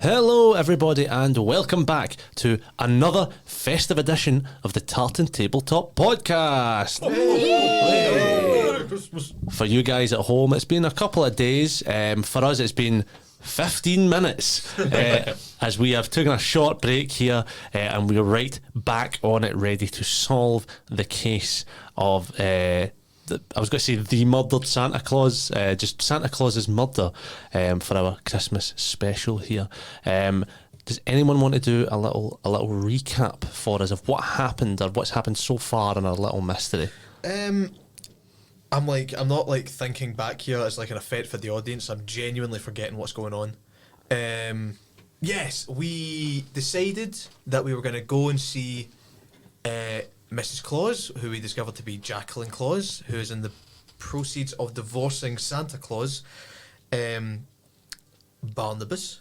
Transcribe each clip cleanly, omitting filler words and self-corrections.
Hello everybody and welcome back to another festive edition of the Tartan Tabletop podcast. For you guys at home, it's been a couple of days. For us, it's been 15 minutes as we have taken a short break here and we're right back on it, ready to solve the case of I was going to say the murdered Santa Claus, just Santa Claus's murder for our Christmas special here. Does anyone want to do a little recap for us of what happened or what's happened so far in our little mystery? I'm not like thinking back here as like an effect for the audience. I'm genuinely forgetting what's going on. Yes, we decided that we were going to go and see Mrs. Claus, who we discovered to be Jacqueline Claus, who is in the proceeds of divorcing Santa Claus. Barnabas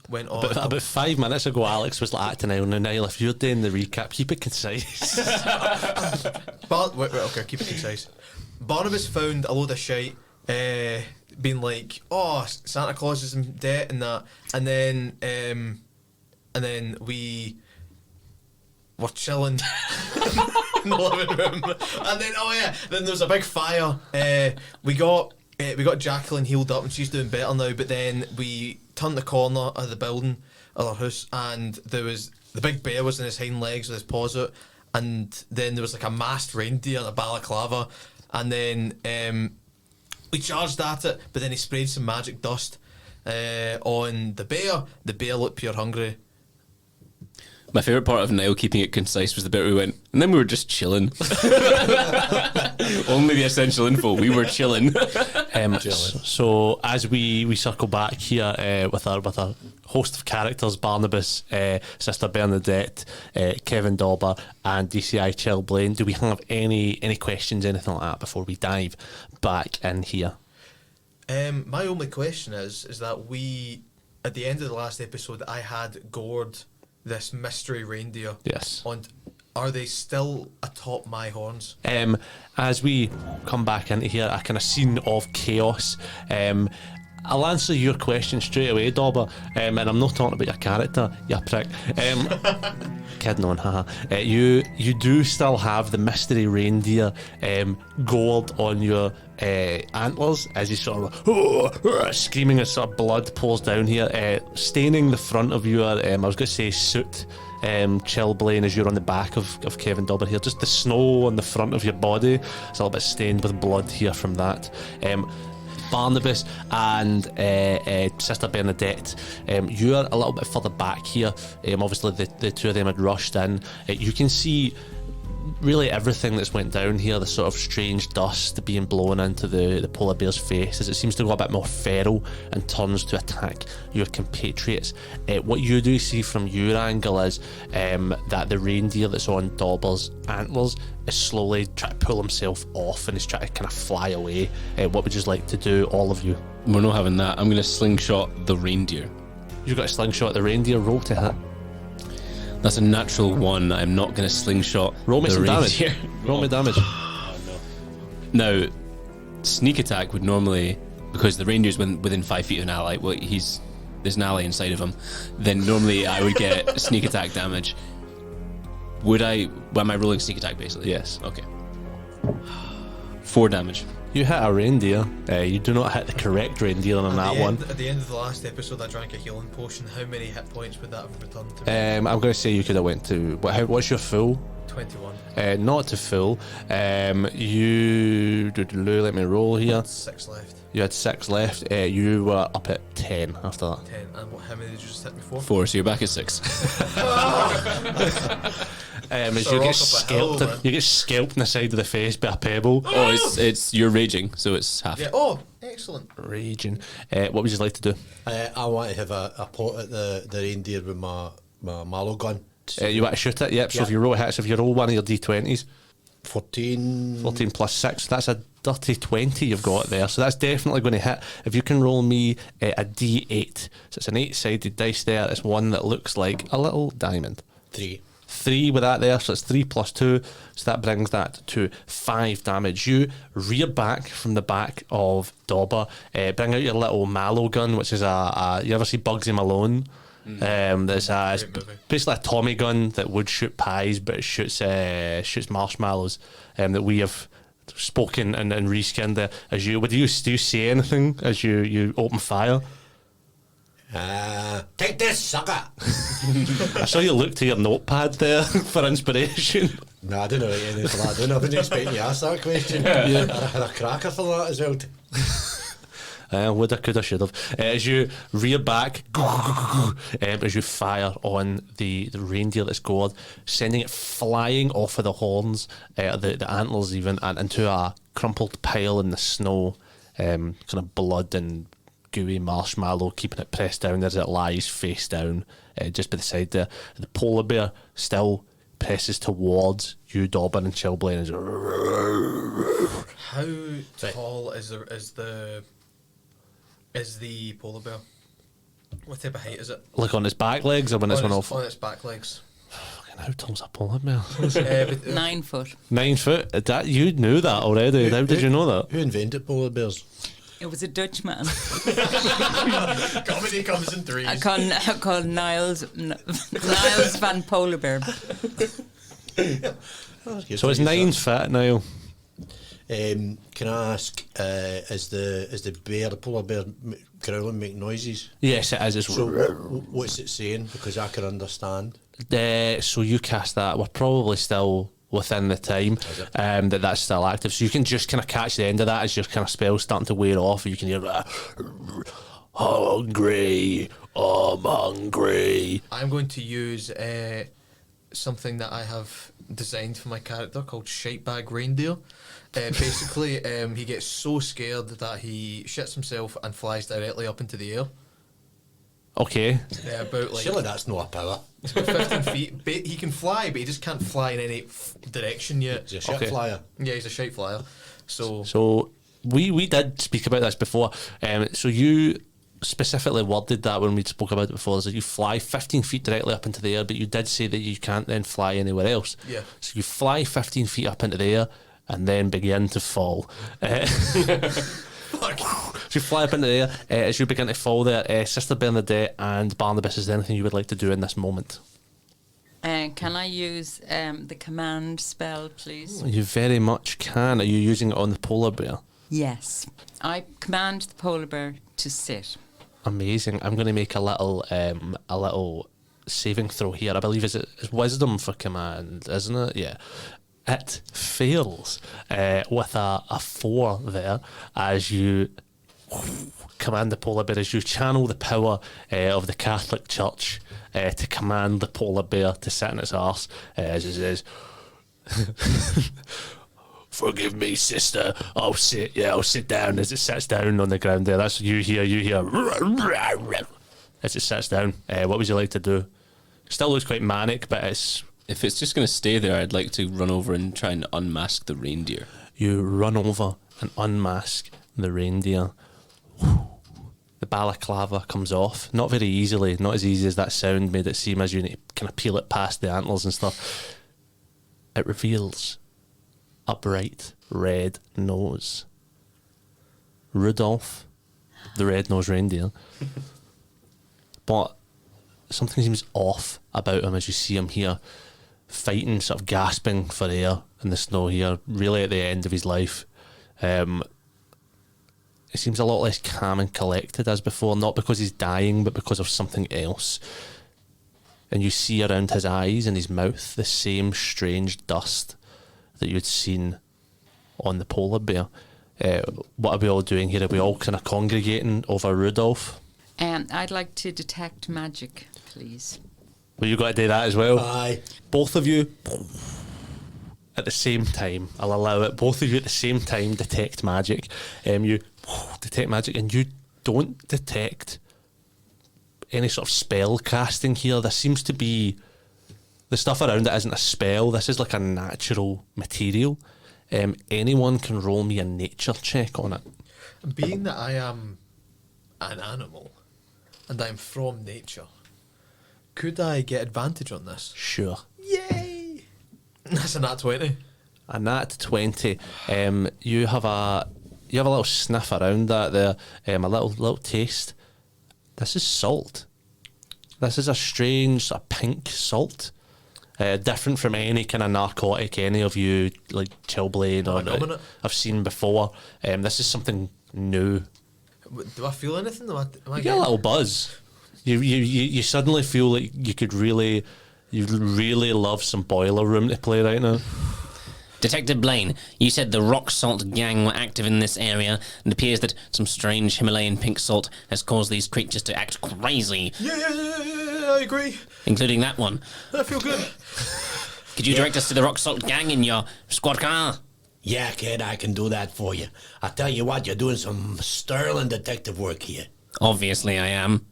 went on. About 5 minutes ago, Alex was like acting out. Now, if you're doing the recap, keep it concise. Okay, keep it concise. Barnabas found a load of shite, being like, "Oh, Santa Claus is in debt and that," and then we were chilling in the living room, and then there was a big fire. We got Jacqueline healed up and she's doing better now. But then we turned the corner of the building of our house, and there was the big bear was in his hind legs with his paws out, and then there was like a masked reindeer in a balaclava, and then we charged at it, but then he sprayed some magic dust on the bear. The bear looked pure hungry. My favourite part of Niall keeping it concise was the bit where we went, and then we were just chilling. Only the essential info. We were chilling. So as we circle back here with our host of characters, Barnabas, Sister Bernadette, Kevin Dauber, and DCI Chill Blaine, do we have any questions, anything like that, before we dive back in here? My only question is that we, at the end of the last episode, I had gored this mystery reindeer. Yes. And are they still atop my horns? As we come back into here, a kind of scene of chaos. I'll answer your question straight away, Dauber, and I'm not talking about your character, you prick. Kidding on, haha. You do still have the mystery reindeer gold on your antlers as you sort of screaming as sort of blood pours down here, staining the front of your, I was going to say suit, Chill Blaine, as you're on the back of Kevin Dauber here. Just the snow on the front of your body, it's a little bit stained with blood here from that. Barnabas and Sister Bernadette, you're a little bit further back here. Obviously the two of them had rushed in. You can see really everything that's went down here, the sort of strange dust being blown into the polar bear's face as it seems to go a bit more feral and turns to attack your compatriots. What you do see from your angle is that the reindeer that's on Dauber's antlers is slowly trying to pull himself off and is trying to kind of fly away. What would you like to do, all of you? We're not having that. I'm going to slingshot the reindeer. You've got a slingshot the reindeer. Roll to hit. That's a natural 1. I'm not going to slingshot Roll me the some reindeer. damage. Roll me damage. Now, sneak attack would normally, because the reindeer's within 5 feet of an ally, well, there's an ally inside of him, then normally I would get sneak attack damage. Am I rolling sneak attack basically? Yes. Okay. 4 damage. You hit a reindeer. You do not hit the correct reindeer on that one. At the end of the last episode, I drank a healing potion. How many hit points would that have returned to me? I'm going to say you could have went to... What's your full? 21. Not to full. Let me roll here. 6 left. You had 6 left. You were up at 10 after that. 10. And how many did you just hit me for? 4, so you're back at 6. As you get scalped in the side of the face by a pebble. Oh, it's you're raging, so it's half. Yeah. Oh, excellent. Raging. What would you like to do? I want to have a pot at the reindeer with my mallow gun. You want to shoot it? Yep. So Yeah. if you roll a hit, so if you roll one of your d20s, 14 plus 6, that's a dirty 20 you've got there. So that's definitely going to hit. If you can roll me a d8, so it's an 8-sided dice there. It's one that looks like a little diamond. 3 with that there, so it's 3 plus 2, so that brings that to 5 damage. You rear back from the back of Dauber, bring out your little mallow gun, which is you ever see Bugsy Malone? It's Great movie. basically a Tommy gun that would shoot pies, but it shoots marshmallows. That we have spoken and reskinned. As you, do you say anything as you open fire? Take this, sucker. I saw you look to your notepad there for inspiration. No, I didn't write anything for that. I wasn't expecting you to ask that question. I had a cracker for that as well. Woulda, coulda, shoulda. As you rear back, as you fire on the reindeer that's gored, sending it flying off of the horns, the antlers even, and into a crumpled pile in the snow, kind of blood and gooey marshmallow, keeping it pressed down as it lies face down just by the side there. The polar bear still presses towards you, Dobbin and Chilblain. How tall is the polar bear? What type of height is it? Like on its back legs or when it's one off? On its back legs. How tall's a polar bear? 9 foot. 9 foot? That, you knew that already. How did you know that? Who invented polar bears? It was a Dutchman Comedy comes in threes. called Niles van Polar Bear. So it's 9 foot now. Can I ask, is the polar bear growling make noises? Yes, it is. It's So what's it saying? Because I can understand. so you cast that. We're probably still within the time that's still active. So you can just kind of catch the end of that as your kind of spell's starting to wear off. You can hear hungry, I'm hungry. I'm going to use something that I have designed for my character called Shitebag Reindeer. Basically, he gets so scared that he shits himself and flies directly up into the air. Okay. About like Surely that's not a power. 15 feet. He can fly, but he just can't fly in any direction yet. He's a shit Okay. flyer. Yeah, he's a shite flyer. So we did speak about this before. So you specifically worded that when we spoke about it before, is that you fly 15 feet directly up into the air, but you did say that you can't then fly anywhere else. Yeah. So you fly 15 feet up into the air and then begin to fall. So you fly up into the air. As you begin to fall there, Sister Bernadette and Barnabas, is there anything you would like to do in this moment? Can I use the command spell, please? You very much can. Are you using it on the polar bear? Yes. I command the polar bear to sit. Amazing. I'm going to make a little saving throw here. I believe it's wisdom for command, isn't it? Yeah. It fails with a 4 there as you command the polar bear, as you channel the power of the Catholic Church to command the polar bear to sit in its arse, as it says, "Forgive me, sister. I'll sit down." As it sits down on the ground there, that's you hear as it sits down. What would you like to do? Still looks quite manic, but If it's just going to stay there, I'd like to run over and try and unmask the reindeer. you run over and unmask the reindeer. The balaclava comes off, not very easily, not as easy as that sound made it seem, as you need to kind of peel it past the antlers and stuff. It reveals a bright red nose. Rudolph, the red-nosed reindeer. But something seems off about him as you see him here, fighting, sort of gasping for air in the snow here, really at the end of his life. It seems a lot less calm and collected as before, not because he's dying, but because of something else. And you see around his eyes and his mouth the same strange dust that you'd seen on the polar bear. What are we all doing here? Are we all kind of congregating over Rudolph? I'd like to detect magic, please. Well, you got to do that as well. Aye. Both of you at the same time. I'll allow it. Both of you at the same time detect magic. You detect magic, and you don't detect any sort of spell casting here. There seems to be the stuff around it isn't a spell. This is like a natural material. Anyone can roll me a nature check on it. Being that I am an animal and I'm from nature, could I get advantage on this? Sure. Yay! That's a nat 20. A nat 20. You have a little sniff around that there. A little taste. This is salt. This is a strange sort of pink salt. Different from any kind of narcotic any of you, like Chillblade or I've seen before. This is something new. Do I feel anything? Am I You get a little buzz. You suddenly feel like you'd really love some Boiler Room to play right now. Detective Blaine, you said the rock salt gang were active in this area, and it appears that some strange Himalayan pink salt has caused these creatures to act crazy. Yeah, I agree. Including that one. I feel good. Could you direct us to the rock salt gang in your squad car? Yeah, kid, I can do that for you. I tell you what, you're doing some sterling detective work here. Obviously I am.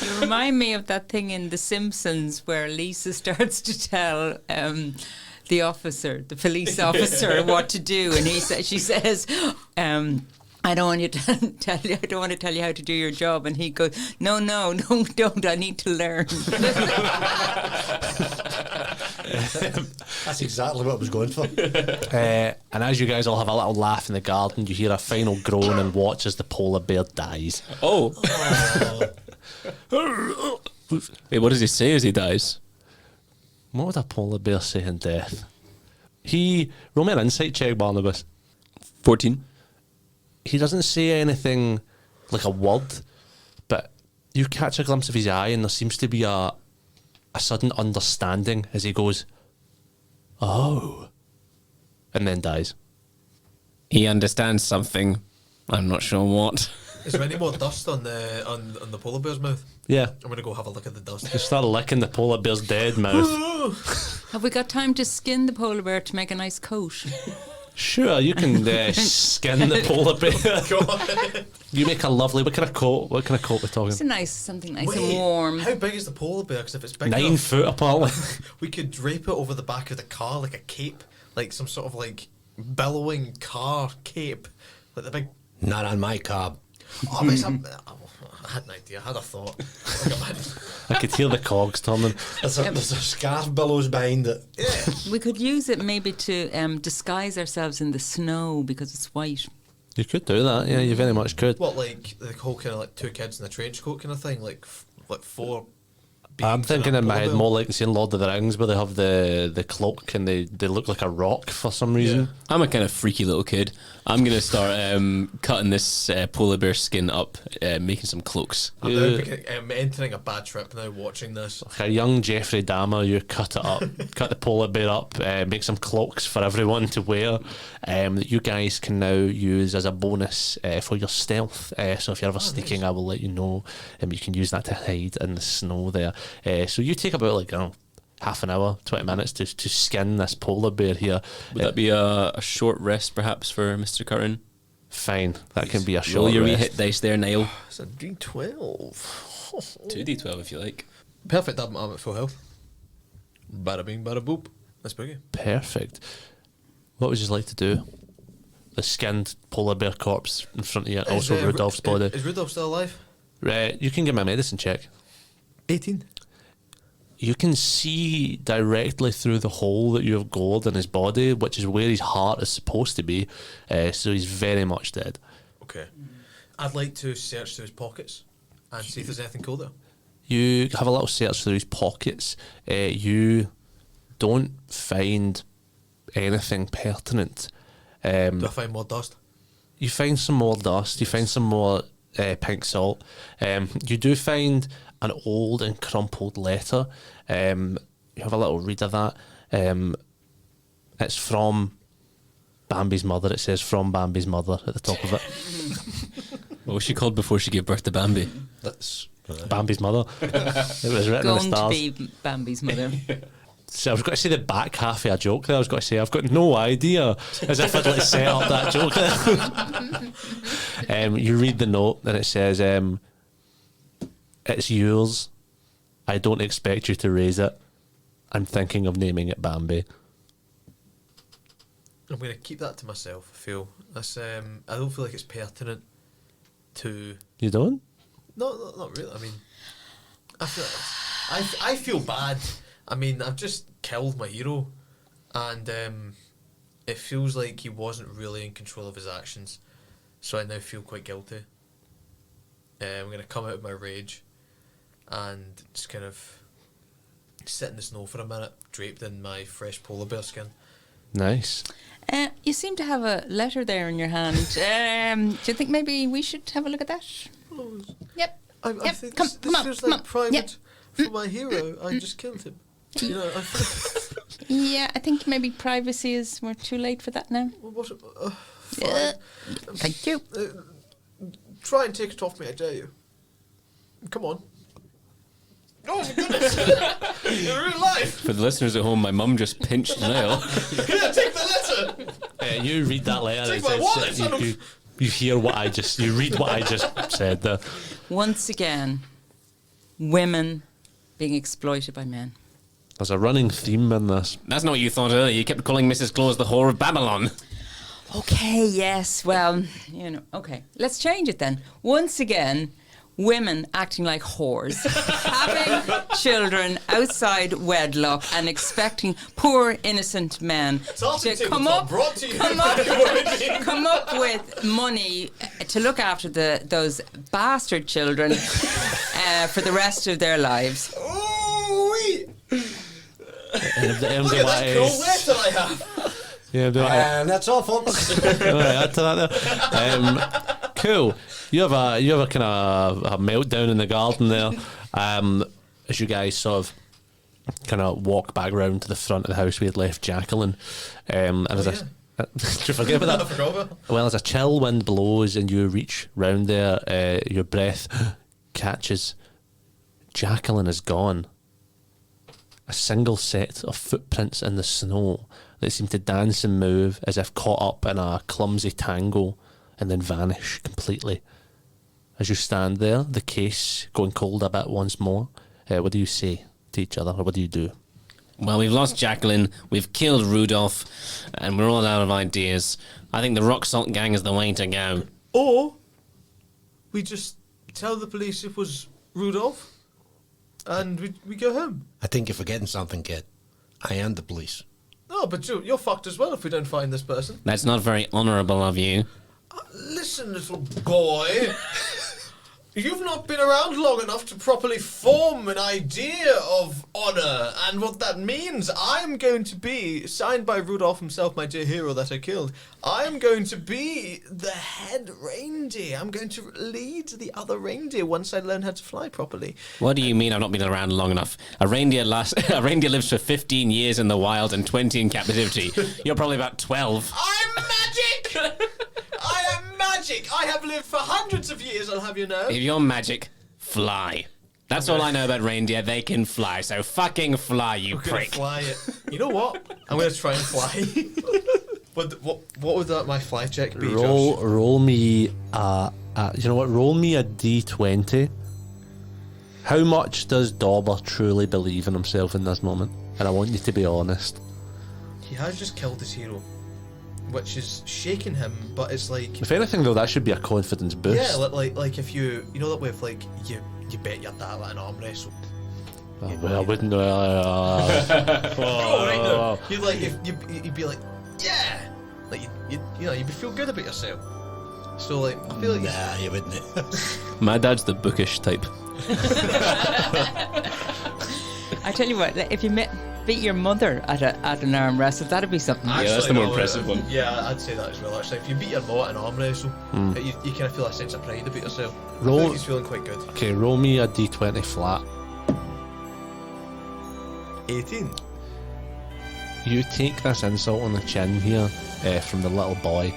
You remind me of that thing in The Simpsons where Lisa starts to tell the police officer, what to do, and she says, I don't want to tell you how to do your job, and he goes, no, don't. I need to learn. That's exactly what I was going for. And as you guys all have a little laugh in the garden, you hear a final groan and watch as the polar bear dies. Oh. Wait, what does he say as he dies? What would a polar bear say in death? Roll me an insight check, Barnabas. 14. He doesn't say anything like a word, but you catch a glimpse of his eye and there seems to be a sudden understanding as he goes, oh, and then dies. He understands something. I'm not sure what. Is there any more dust on the polar bear's mouth? Yeah. I'm gonna go have a look at the dust. You start licking the polar bear's dead mouth. Have we got time to skin the polar bear to make a nice coat? Sure, you can skin the polar bear. You make a lovely. What kind of coat? What kind of coat we're talking? It's something nice and warm. How big is the polar bear? Because if it's big 9 enough, foot apparently. we could drape it over the back of the car like a cape, like some sort of like billowing car cape, like the big. Not on my cob. Oh, but I had an idea. I had a thought. I could hear the cogs turning. There's a scarf billows behind it. Yeah. We could use it maybe to disguise ourselves in the snow because it's white. You could do that. Yeah, you very much could. What, like the whole kind of like two kids in a trench coat kind of thing, like four. I'm beings thinking and a in my polar head bear? more like seeing Lord of the Rings where they have the cloak and they look like a rock for some reason. I'm a kind of freaky little kid. I'm going to start cutting this polar bear skin up, making some cloaks. I'm entering a bad trip now watching this. Like a young Jeffrey Dahmer, you cut it up, cut the polar bear up, make some cloaks for everyone to wear that you guys can now use as a bonus for your stealth. So if you're ever sneaking, I will let you know. You can use that to hide in the snow there. So you take about like, I don't know, half an hour, 20 minutes to skin this polar bear here. Would that be a short rest perhaps for Mr. Curran? Fine, that can be a Roll short your wee rest. hit dice there, Niall. It's a D12. 2d12 if you like. Perfect. I'm at full health. Bada bing, bada boop. That's boogie. Perfect. What would you like to do? The skinned polar bear corpse in front of you, and also Rudolph's body. Is Rudolph still alive? Right, you can give me a medicine check. 18. You can see directly through the hole that you have gored in his body, which is where his heart is supposed to be. So he's very much dead. Okay. I'd like to search through his pockets and see if there's anything cool there. You have a little search through his pockets. You don't find anything pertinent. Do I find more dust? You find some more dust. You find some more pink salt. You do find an old and crumpled letter. You have a little read of that. It's from Bambi's mother. It says from Bambi's mother at the top of it. What was she called before she gave birth to Bambi? That's Bambi's mother. It was written in the Going to stars. be Bambi's mother. So I was going to say the back half of a joke there. I was going to say I've got no idea, as if I'd like set up that joke there. You read the note and it says, "It's yours. I don't expect you to raise it. I'm thinking of naming it Bambi." I'm going to keep that to myself. I feel that's. I don't feel like it's pertinent to. You don't? No, not really. I mean, I feel bad. I mean, I've just killed my hero, and it feels like he wasn't really in control of his actions. So I now feel quite guilty. I'm going to come out of my rage, and just kind of sit in the snow for a minute, draped in my fresh polar bear skin. Nice. You seem to have a letter there in your hand. Do you think maybe we should have a look at that? Oh, Yep. I Yep, think come this on, feels come like on. private Yep. for my hero. I just killed him. You know, I feel, Yeah, I think maybe privacy is... We're too late for that now. what? Yeah. Fine. Thank you. Try and take it off me, I dare you. Come on. Oh my goodness! In real life. For the listeners at home, my mum just pinched Niall. Here, take the letter. You read that letter. Take my wallet, son of- You hear what I just... You read what I just said there. Once again, women being exploited by men. There's a running theme in this. That's not what you thought earlier. You kept calling Mrs. Claus the whore of Babylon. Okay, yes, well, okay. Let's change it then. Once again, women acting like whores, having children outside wedlock and expecting poor innocent men Tartan to come Tabletop up, brought to you come up with money to look after those bastard children for the rest of their lives. Oh, wait. And Look at that cool letter I have. Yeah, And that's all, folks. Alright, add to that there. Cool. You have a kind of a meltdown in the garden there, as you guys sort of kind of walk back round to the front of the house we had left Jacqueline. And as did you forget about I that? forgot about that. Well, as a chill wind blows and you reach round there, your breath catches. Jacqueline is gone. A single set of footprints in the snow that seem to dance and move as if caught up in a clumsy tango and then vanish completely. As you stand there, the case going cold a bit once more, what do you say to each other, or what do you do? Well, we've lost Jacqueline, we've killed Rudolph, and we're all out of ideas. I think the rock salt gang is the way to go. Or we just tell the police it was Rudolph and we go home. I think you're forgetting something, kid. I am the police. No, but you're fucked as well if we don't find this person. That's not very honourable of you. Listen, little boy. You've not been around long enough to properly form an idea of honour and what that means. I'm going to be, signed by Rudolph himself, my dear hero that I killed, I'm going to be the head reindeer. I'm going to lead the other reindeer once I learn how to fly properly. What do you mean I've not been around long enough? A reindeer lives for 15 years in the wild and 20 in captivity. You're probably about 12. I'm magic! I am magic! I have lived for hundreds of years, I'll have you know. If you're magic, fly. That's all I know about reindeer. They can fly, so fucking fly, you I'm gonna prick. fly it. You know what? I'm gonna try and fly. What would that my fly check be, Josh? Roll me you know what? Roll me a d20. How much does Dauber truly believe in himself in this moment? And I want you to be honest. He has just killed his hero, which is shaking him, but it's like, If anything, though, that should be a confidence boost. yeah, like if you know that way, if like you bet your dad at an arm wrestle. Oh, well, I wouldn't. Oh, right, no. You'd like if you'd be like, yeah, like you know you'd feel good about yourself. So like I feel like Nah, you wouldn't. My dad's the bookish type. I tell you what, if you beat your mother at an arm wrestle, that'd be something. Yeah, that's the more impressive one. Yeah, I'd say that as well. Actually, if you beat your mom at an arm wrestle, you kind of feel a sense of pride about yourself. I feel Roll- like he's feeling quite good. Okay, roll me a d20 flat. 18. You take this insult on the chin here from the little boy.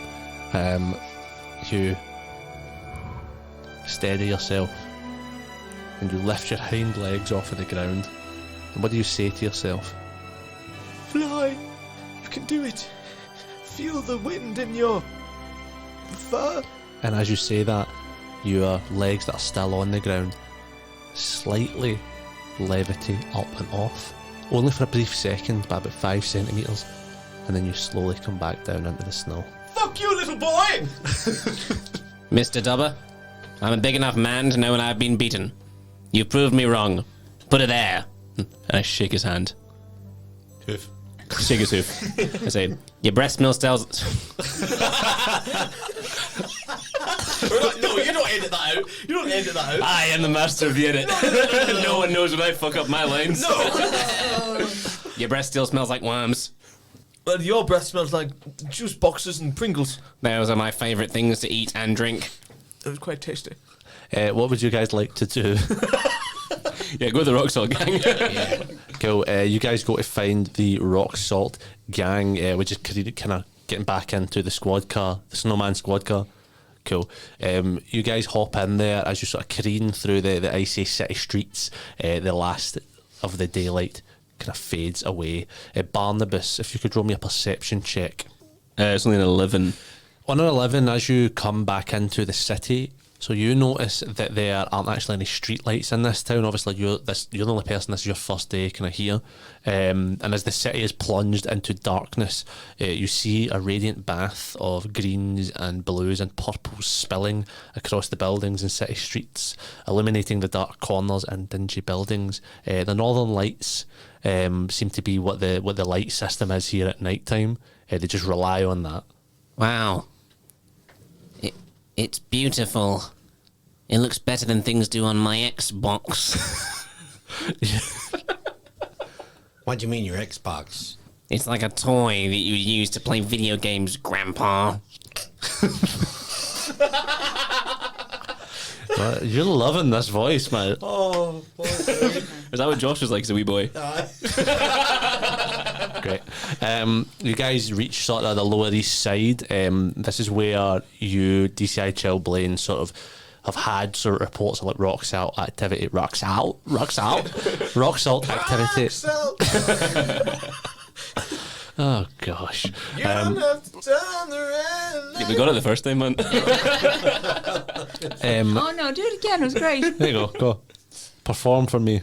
You steady yourself and you lift your hind legs off of the ground. And what do you say to yourself? Fly, you can do it. Feel the wind in your fur. And as you say that, your legs that are still on the ground slightly levitate up and off. Only for a brief second, by about 5 centimetres. And then you slowly come back down into the snow. Fuck you, little boy! Mr. Dubber, I'm a big enough man to know when I've been beaten. You've proved me wrong. Put it there. And I shake his hand. Hoof. Shake his hoof. I say, your breath smells tells. No, you don't edit that out. You don't edit that out. I am the master of the edit. No one knows when I fuck up my lines. No. Your breath still smells like worms. Well, your breath smells like juice boxes and Pringles. Those are my favourite things to eat and drink. It was quite tasty. What would you guys like to do? Yeah, go to the rock salt gang. Cool. You guys go to find the rock salt gang, which is kind of getting back into the squad car, the snowman squad car. Cool. You guys hop in there as you sort of careen through the icy city streets. The last of the daylight kind of fades away. Barnabas, if you could roll me a perception check. It's only an 11. On an 11, as you come back into the city, so you notice that there aren't actually any street lights in this town. Obviously, you're the only person. This is your first day kind of here. And as the city is plunged into darkness, you see a radiant bath of greens and blues and purples spilling across the buildings and city streets, illuminating the dark corners and dingy buildings. The northern lights seem to be what the light system is here at night time. They just rely on that. Wow. It's beautiful. It looks better than things do on my Xbox. What do you mean your Xbox? It's like a toy that you use to play video games, Grandpa. You're loving this voice, man. Oh, Is that what Josh was like as a wee boy? Great. You guys reach sort of the Lower East Side. This is where you, DCI Chilblain, sort of have had sort of reports of like rock salt activity. Rock salt activity. Oh gosh. You don't have to turn the red light. We got it the first time, man. Oh no, do it again. It was great. There you go. Perform for me.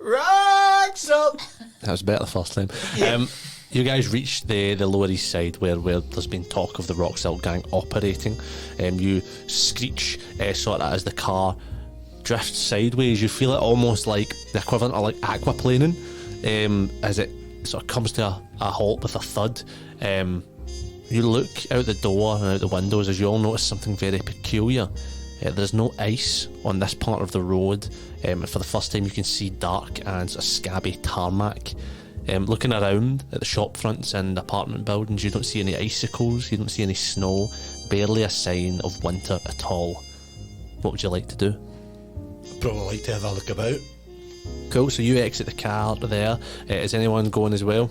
Rock salt. That was better the first time. You guys reach the Lower East Side where there's been talk of the Rock Salt Gang operating. You screech sort of as the car drifts sideways. You feel it almost like the equivalent of like aquaplaning as it sort of comes to a halt with a thud. You look out the door and out the windows as you all notice something very peculiar. There's no ice on this part of the road. For the first time you can see dark and sort of scabby tarmac. Looking around at the shop fronts and apartment buildings, you don't see any icicles, you don't see any snow, barely a sign of winter at all. What would you like to do? Probably like to have a look about. Cool, so you exit the car there. Is anyone going as well?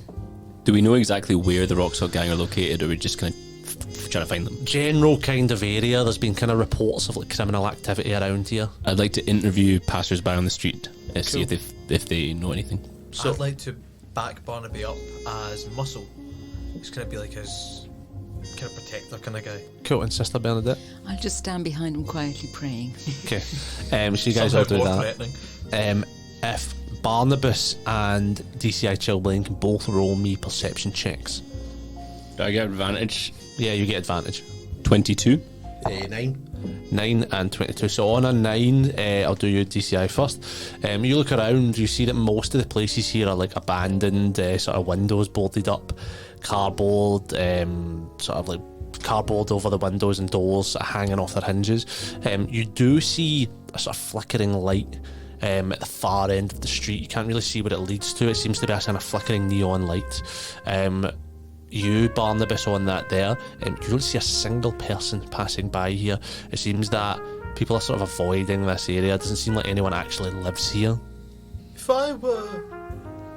Do we know exactly where the Rock Salt Gang are located, or are we just kind of trying to find them? General kind of area. There's been kind of reports of like criminal activity around here. I'd like to interview passers-by on the street, see if they know anything. So I'd like to back Barnaby up as muscle. He's gonna be like his kind of protector kind of guy. Cool, and Sister Bernadette? I'll just stand behind him quietly praying. Okay. So you guys all do that. If Barnabas and DCI Chilblain can both roll me perception checks. Do I get advantage? Yeah, you get advantage. 22. 9. 9 and 22. So on a 9, I'll do your DCI first. You look around, you see that most of the places here are like abandoned, sort of windows boarded up, cardboard, sort of like cardboard over the windows and doors sort of hanging off their hinges. You do see a sort of flickering light at the far end of the street. You can't really see what it leads to. It seems to be a kind of flickering neon light. You, Barnabas, on that there, you don't see a single person passing by here. It seems that people are sort of avoiding this area. It doesn't seem like anyone actually lives here. If I were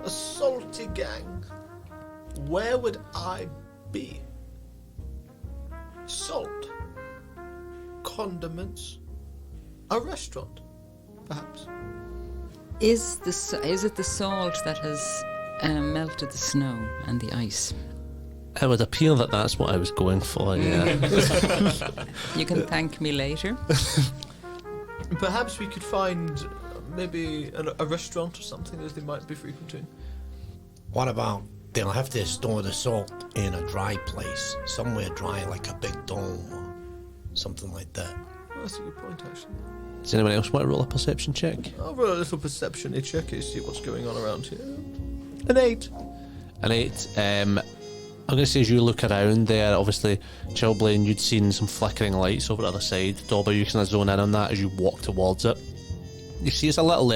a salty gang, where would I be? Salt, condiments, a restaurant, perhaps. Is it the salt that has melted the snow and the ice? It would appear that that's what I was going for, yeah. You can thank me later. Perhaps we could find maybe a restaurant or something as they might be frequenting. What about they'll have to store the salt in a dry place, somewhere dry like a big dome or something like that. Oh, that's a good point, actually. Does anyone else want to roll a perception check? I'll roll a little perception check to see what's going on around here. An 8. An 8. I'm going to say as you look around there, obviously, Chillblaine, you'd seen some flickering lights over the other side. Dobber, you kind of zone in on that as you walk towards it. You see it's a little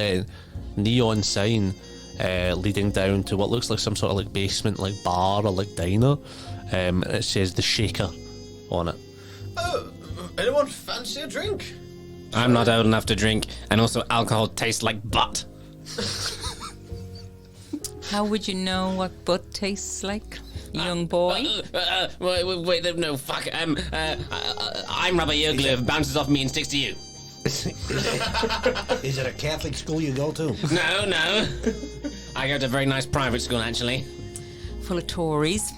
neon sign leading down to what looks like some sort of like basement, like bar or like diner. And it says The Shaker on it. Oh, anyone fancy a drink? I'm not old enough to drink, and also alcohol tastes like butt. How would you know what butt tastes like, young boy? Wait, no, fuck. I'm rubber your glove, bounces off me and sticks to you. Is it a Catholic school you go to? No. I go to a very nice private school, actually. Full of Tories.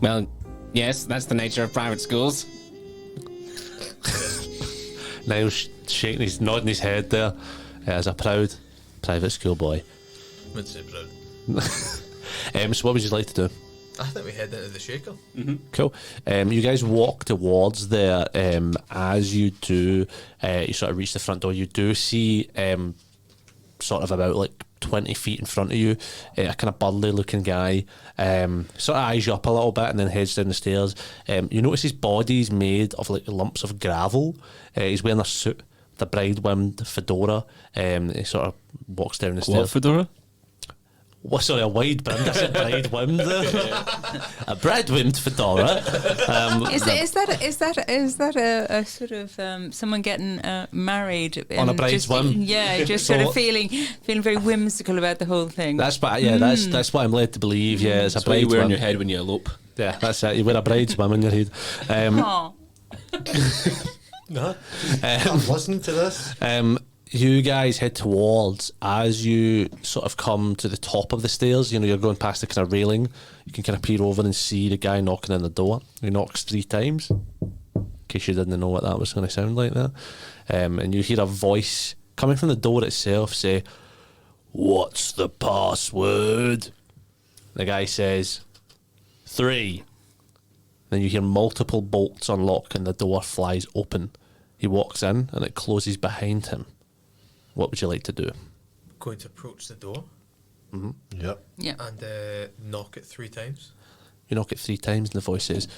Well, yes, that's the nature of private schools. Niall's nodding his head there as a proud private school boy. I'd say proud. So what would you like to do? I think we head into the Shaker. Cool. You guys walk towards there. As you do, you sort of reach the front door. You do see sort of about like 20 feet in front of you, a kind of burly looking guy, sort of eyes you up a little bit and then heads down the stairs. You notice his body's made of like lumps of gravel. He's wearing a suit, the bride-wimmed fedora. He sort of walks down the stairs. What fedora? Well, sorry, a wide brimmed. I said bride-wimmed. A bride-wimmed fedora. Is that a sort of someone getting married On a bride's whim? Yeah, just So- sort of feeling very whimsical about the whole thing. That's what, that's what I'm led to believe. Yeah, it's a That's what you wear on bride-wimmed. your head when you elope. Yeah, that's it. You wear a bride's whim on your head. Aw. No. I'm listening to this. You guys head towards, as you sort of come to the top of the stairs, you know, you're going past the kind of railing, you can kind of peer over and see the guy knocking on the door. He knocks 3 times, in case you didn't know what that was going to sound like there. And you hear a voice coming from the door itself say, "What's the password?" The guy says, 3. Then you hear multiple bolts unlock and the door flies open. He walks in and it closes behind him. What would you like to do? Going to approach the door Yep. Yeah. and knock it 3 times. You knock it 3 times and the voice says,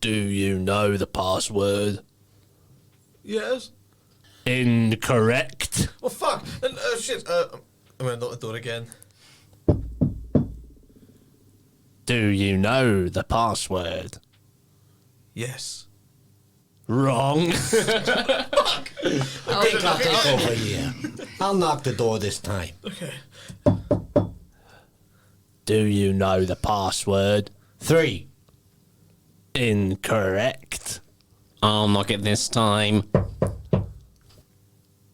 "Do you know the password?" Yes. Incorrect. Oh fuck! And, shit. I'm gonna knock the door again. Do you know the password? Yes. Wrong. I think I'll take over here. I'll knock the door this time. Do you know the password? 3. Incorrect. I'll knock it this time.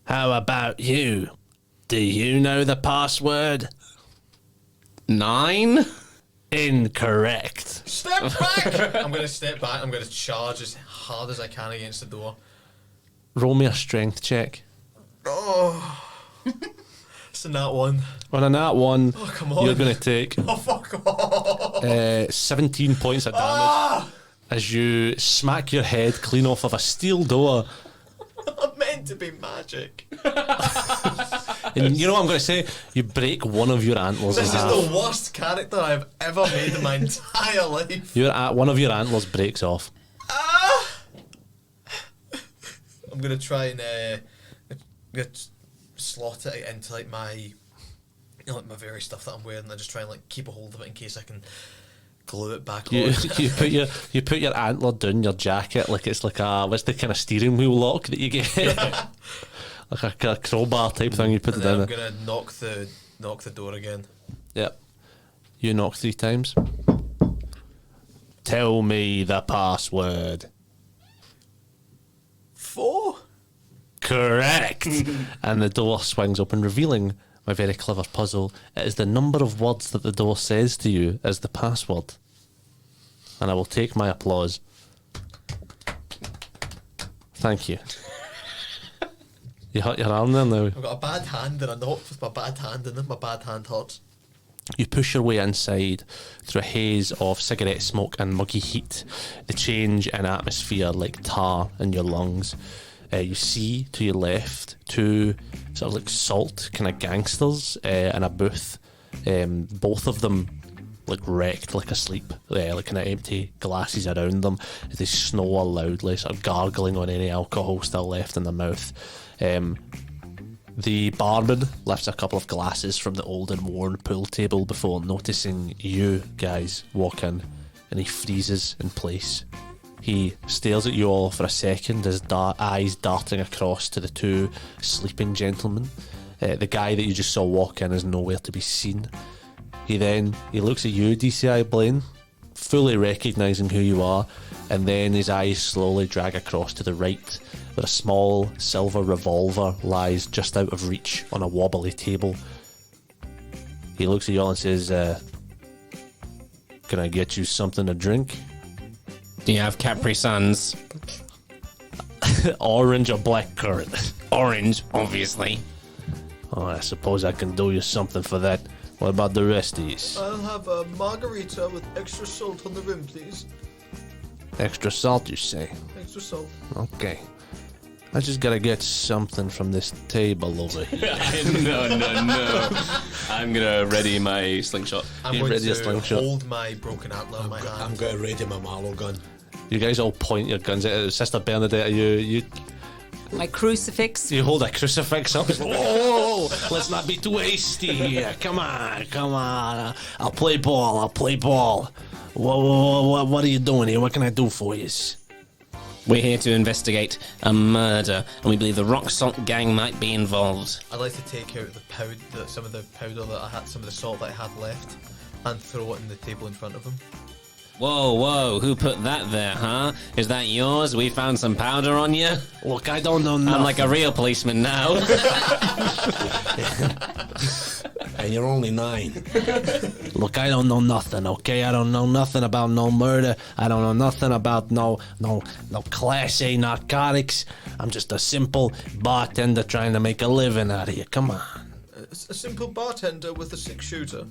How about you? Do you know the password? 9? Incorrect. Step back! I'm gonna step back. I'm gonna charge as hard as I can against the door. Roll me a strength check. Oh. It's a nat 1. On a nat 1, Oh, come on. you're going to take Oh, fuck off. 17 points of damage as you smack your head clean off of a steel door. I'm meant to be magic. And you know what I'm going to say? You break one of your antlers in This is half. the worst character I've ever made in my entire life. One of your antlers breaks off. I'm gonna try and slot it into like my, like my various stuff that I'm wearing. I just try and like keep a hold of it in case I can glue it back You, on. you put your antler down your jacket like it's like what's the kind of steering wheel lock that you get? Like a crowbar type thing. You put And it then down I'm there. gonna knock the door again. Yep. You knock 3 times. Tell me the password. 4. Correct. And the door swings open, revealing my very clever puzzle. It is the number of words that the door says to you as the password. And I will take my applause. Thank you. You hurt your arm there now. I've got a bad hand and I knocked with my bad hand and then my bad hand hurts. You push your way inside through a haze of cigarette smoke and muggy heat. The change in atmosphere like tar in your lungs. You see to your left 2 sort of like salt kind of gangsters in a booth. Both of them like wrecked, like asleep, like kind of empty glasses around them. They snore loudly, sort of gargling on any alcohol still left in their mouth. The barman lifts a couple of glasses from the old and worn pool table before noticing you guys walk in, and he freezes in place. He stares at you all for a second, his eyes darting across to the two sleeping gentlemen. The guy that you just saw walk in is nowhere to be seen. He looks at you, DCI Blaine, fully recognising who you are, and then his eyes slowly drag across to the right, where a small silver revolver lies just out of reach on a wobbly table. He looks at you all and says, "Can I get you something to drink?" Do you have Capri Suns? Orange or black currant? Orange, obviously. Oh, I suppose I can do you something for that. What about the rest of these? I'll have a margarita with extra salt on the rim, please. Extra salt, you say? Extra salt. Okay. I just gotta get something from this table over here. No. I'm gonna ready my slingshot. I'm You going ready a to slingshot? hold my broken antler in my hand. I'm going to ready my mallow gun. You guys all point your guns at Sister Bernadette. You My crucifix. hold a crucifix up. Whoa! Let's not be too hasty here. Come on. I'll play ball. Whoa, what are you doing here? What can I do for you? We're here to investigate a murder, and we believe the Rock Salt Gang might be involved. I'd like to take out some of the powder that I had, some of the salt that I had left, and throw it on the table in front of him. Whoa, who put that there, huh? Is that yours? We found some powder on you? Look, I don't know nothing. I'm like a real policeman now. And you're only 9. Look, I don't know nothing, okay? I don't know nothing about no murder. I don't know nothing about no Class A narcotics. I'm just a simple bartender trying to make a living out of here. Come on. A simple bartender with a 6-shooter.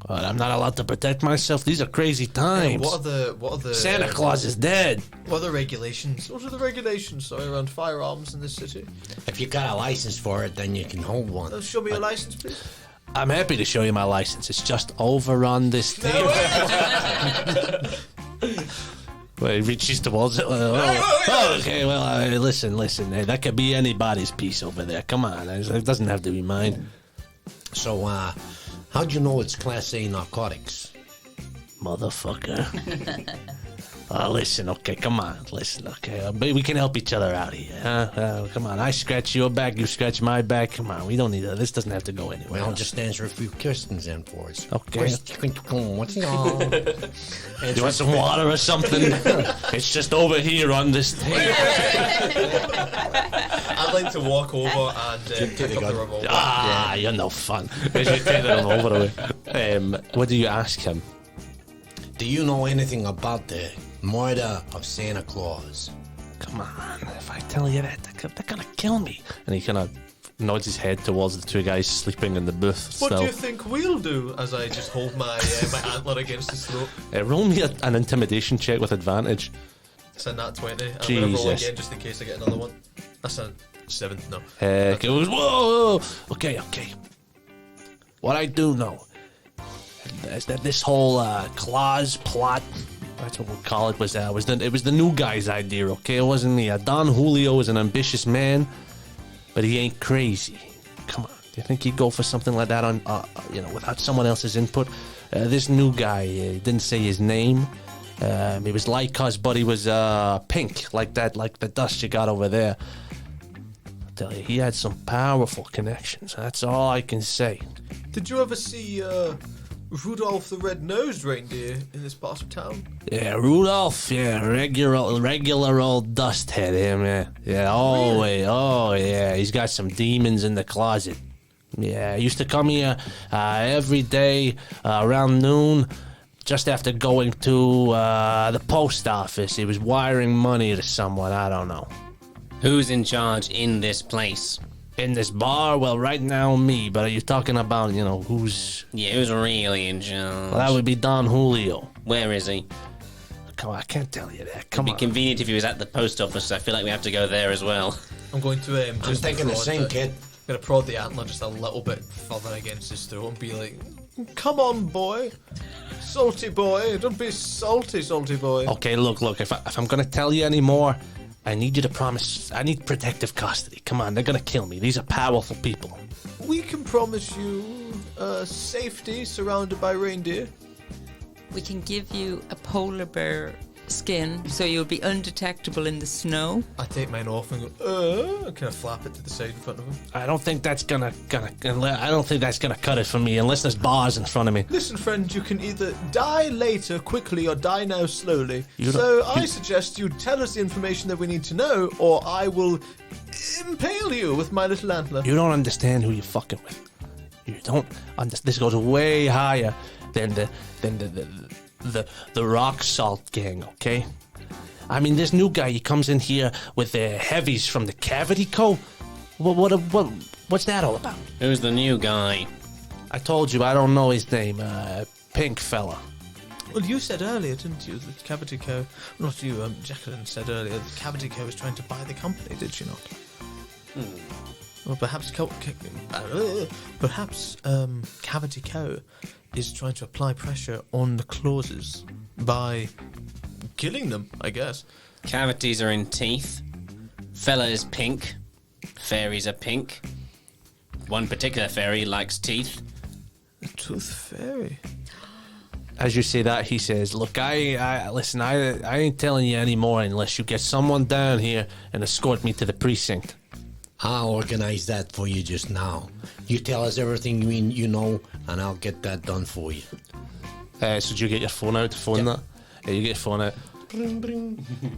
I'm not allowed to protect myself. These are crazy times. What are the Santa Claus is dead. What are the regulations? What are the regulations, around firearms in this city? If you got a license for it, then you can hold one. Show me your license, please. I'm happy to show you my license. It's just over on this table. Well, he reaches towards it. Okay, well, listen. That could be anybody's piece over there. Come on. It doesn't have to be mine. So, how'd you know it's Class A narcotics? Motherfucker. Listen, okay, come on. Listen, okay. We can help each other out here, huh? Come on. I scratch your back, you scratch my back. Come on, we don't need that. This doesn't have to go anywhere. Well, just answer a few questions then for us. Okay. What's your... You want some water or something? It's just over here on this table. I'd like to walk over and pick up the revolver. You're no fun. As you take the revolver away. What do you ask him? Do you know anything about the murder of Santa Claus? Come on, if I tell you that, they're gonna kill me. And he kind of nods his head towards the two guys sleeping in the booth. What still. do you think we'll do? As I just hold my my antler against his throat. Roll me an intimidation check with advantage. It's a nat 20. I'm gonna roll Jesus. again just in case I get another one. That's a 7. No. Heck, it was, whoa! Okay. What I do know is that this whole Claus plot, that's what we'll call it, was the new guy's idea, okay? It wasn't me. Don Julio is an ambitious man, but he ain't crazy. Come on. Do you think he'd go for something like that on, without someone else's input? This new guy, he didn't say his name. He was like us, but he was pink, like that, like the dust you got over there. I'll tell you, he had some powerful connections. That's all I can say. Did you ever see Rudolph the Red-Nosed Reindeer in this part of town? Yeah, Rudolph, regular old dust head, him, yeah, always, he's got some demons in the closet. Yeah, he used to come here every day around noon, just after going to the post office. He was wiring money to someone, I don't know. Who's in charge in this place? In this bar? Well, right now, me, but are you talking about, who's... Yeah, who's really in charge? Well, that would be Don Julio. Where is he? Come on, I can't tell you that. It'd Come be on. convenient if he was at the post office. I feel like we have to go there as well. I'm going to I'm thinking the same, kid. I'm going to prod the antler just a little bit further against his throat and be like, Come on, boy. Salty boy. Don't be salty, salty boy. Okay, look. If I'm gonna tell you any more, I need you to promise. I need protective custody. Come on, they're gonna kill me. These are powerful people. We can promise you safety surrounded by reindeer. We can give you a polar bear skin so you'll be undetectable in the snow. I take mine off and go, kind of flap it to the side in front of him. I don't think that's gonna cut it for me unless there's bars in front of me. Listen, friend, you can either die later quickly or die now slowly. You So don't- I suggest you tell us the information that we need to know, or I will impale you with my little antler. You don't understand who you're fucking with. You don't understand. This goes way higher than the rock salt gang, okay? I mean, this new guy, he comes in here with the heavies from the Cavity Co. What's that all about? Who's the new guy? I told you, I don't know his name. Pink fella. Well, you said earlier, didn't you, that Cavity Co. Not you, Jacqueline said earlier that Cavity Co. was trying to buy the company, did she not? Well, perhaps Cavity Co. is trying to apply pressure on the clauses by killing them, I guess. Cavities are in teeth. Fella is pink. Fairies are pink. One particular fairy likes teeth. The Tooth Fairy. As you say that, he says, "Look, I listen. I ain't telling you anymore unless you get someone down here and escort me to the precinct." I'll organize that for you just now. You tell us everything you know, and I'll get that done for you. So did you get your phone out to phone that? Yeah, you get your phone out.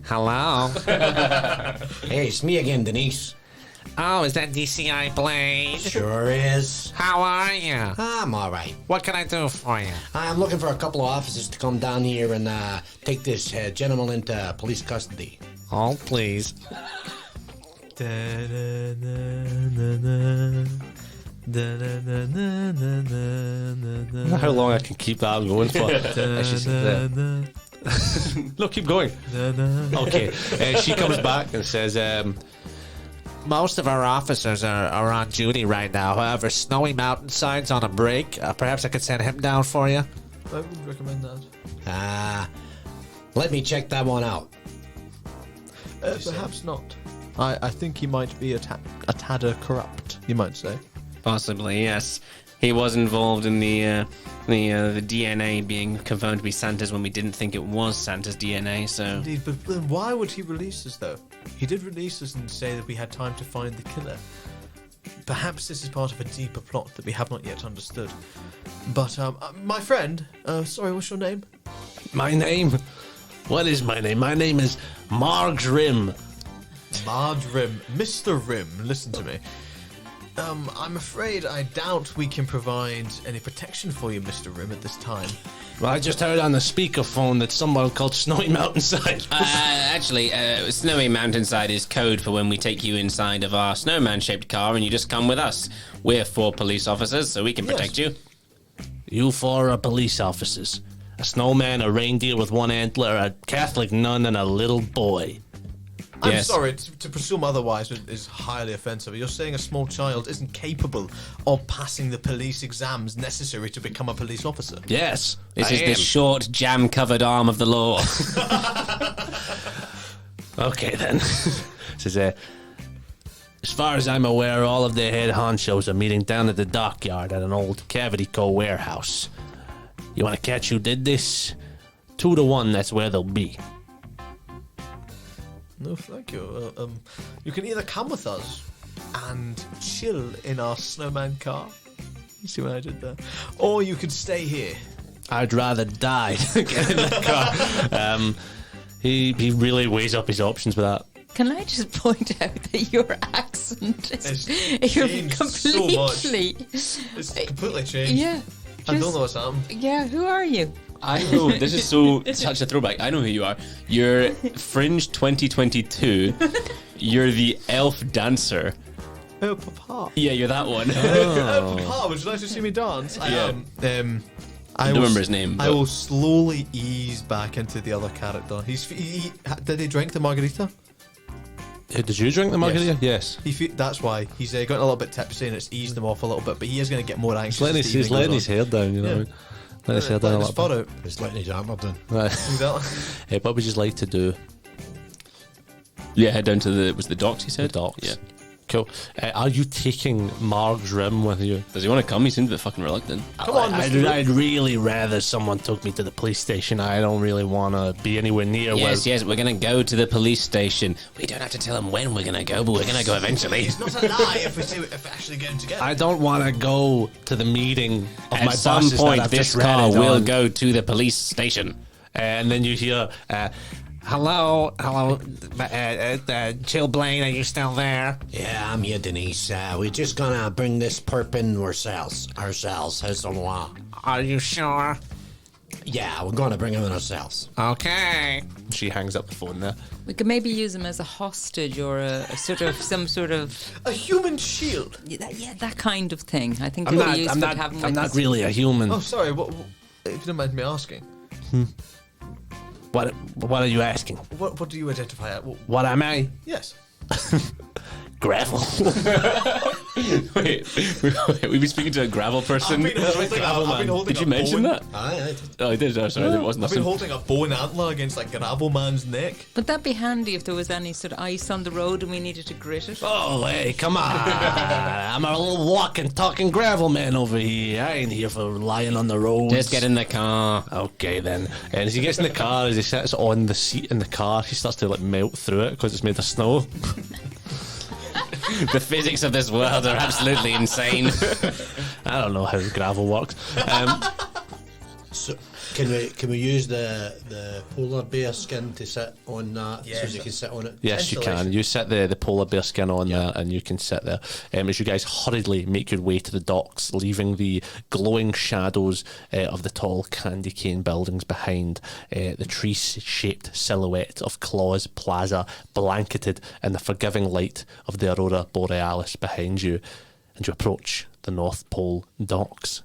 Hello. Hey, it's me again, Denise. Oh, is that DCI Blade? Sure is. How are you? I'm all right. What can I do for you? I'm looking for a couple of officers to come down here and take this gentleman into police custody. Oh, please. How long I can keep that going for? I should say that. No, keep going. Okay. She comes back and says, most of our officers are on duty right now. However, Snowy Mountainside's on a break. Perhaps I could send him down for you. I would recommend that. Let me check that one out. Perhaps not. I think he might be a tad corrupt, you might say. Possibly, yes. He was involved in the DNA being confirmed to be Santa's when we didn't think it was Santa's DNA, so... Indeed, but then why would he release us, though? He did release us and say that we had time to find the killer. Perhaps this is part of a deeper plot that we have not yet understood. But, my friend, sorry, what's your name? My name? What is my name? My name is Margs Rim. Marge Rim. Mr. Rim, listen to me. I'm afraid I doubt we can provide any protection for you, Mr. Rim, at this time. Well, I just heard on the speakerphone that someone called Snowy Mountainside. Actually, Snowy Mountainside is code for when we take you inside of our snowman-shaped car and you just come with us. We're 4 police officers, so we can protect you. You 4 are police officers. A snowman, a reindeer with 1 antler, a Catholic nun, and a little boy. I'm Yes. sorry, to presume otherwise is highly offensive. You're saying a small child isn't capable of passing the police exams necessary to become a police officer? Yes, This I is am. the short, jam-covered arm of the law. Okay, then. Says, as far as I'm aware, all of the head honchos are meeting down at the dockyard at an old Cavity Co. warehouse. You want to catch who did this? 2 to 1, that's where they'll be. No, thank you. You can either come with us and chill in our snowman car. You see what I did there? Or you could stay here. I'd rather die than get in the car. He really weighs up his options with that. Can I just point out that your accent is It's you're changed so much. completely It's completely changed. yeah. I don't just- know what's happened. Yeah, who are you? I know, this is such a throwback. I know who you are. You're Fringe 2022. You're the elf dancer. Oh, Papa. Yeah, you're that one. Oh, Papa, would you like to see me dance? I Yeah. am. I don't remember his name. I but- will slowly ease back into the other character. Did he drink the margarita? Did you drink the margarita? Yes. That's why he's gotten a little bit tipsy and it's eased him off a little bit. But he is going to get more anxious. He's letting his hair down. You know. Yeah. Letting his hair down a little bit. He's letting his armour down. Right. Exactly. What would you like to do? Yeah, head down to the docks. He said The docks. Yeah. Cool. Are you taking Marg's rim with you? Does he want to come? He seems a bit fucking reluctant. Come on, I'd really rather someone took me to the police station. I don't really want to be anywhere near Yes, we're going to go to the police station. We don't have to tell them when we're going to go, but we're going to go eventually. It's not a lie if we're actually going together. I don't want to go to the meeting of my At some bosses that point, I've this just car read will on. go to the police station. And then you hear, hello, Jill Blaine, are you still there? Yeah, I'm here, Denise. We're just gonna bring this perp in ourselves. How's the law? Are you sure? Yeah, we're gonna bring him in ourselves. Okay. She hangs up the phone there. We could maybe use him as a hostage or some sort of A human shield. that kind of thing. I think I'm it'd not, be useful I'm to have him not, I'm with not us. really a human. Oh, sorry. What if you don't mind me asking, What are you asking? what do you identify at? What am I? Yes. Gravel. Wait, we've been speaking to a gravel person. I've been holding Did you a mention bone. that? Aye, I did. Oh, I did. Oh, sorry, it wasn't I've been listening. holding a bone antler against like gravel man's neck. But that'd be handy if there was any sort of ice on the road and we needed to grit it. Oh, hey, come on. I'm a little walking, talking gravel man over here. I ain't here for lying on the road. Just get in the car. Okay, then. And as he gets in the car, as he sits on the seat in the car, he starts to like melt through it because it's made of snow. The physics of this world are absolutely insane. I don't know how gravel works. So can we use the polar bear skin to sit on that so Yes. you can sit on it? Yes, you can. Insulation. You set the polar bear skin on there and you can sit there. As you guys hurriedly make your way to the docks, leaving the glowing shadows of the tall candy cane buildings behind, the tree-shaped silhouette of Claus Plaza blanketed in the forgiving light of the Aurora Borealis behind you, and you approach the North Pole docks.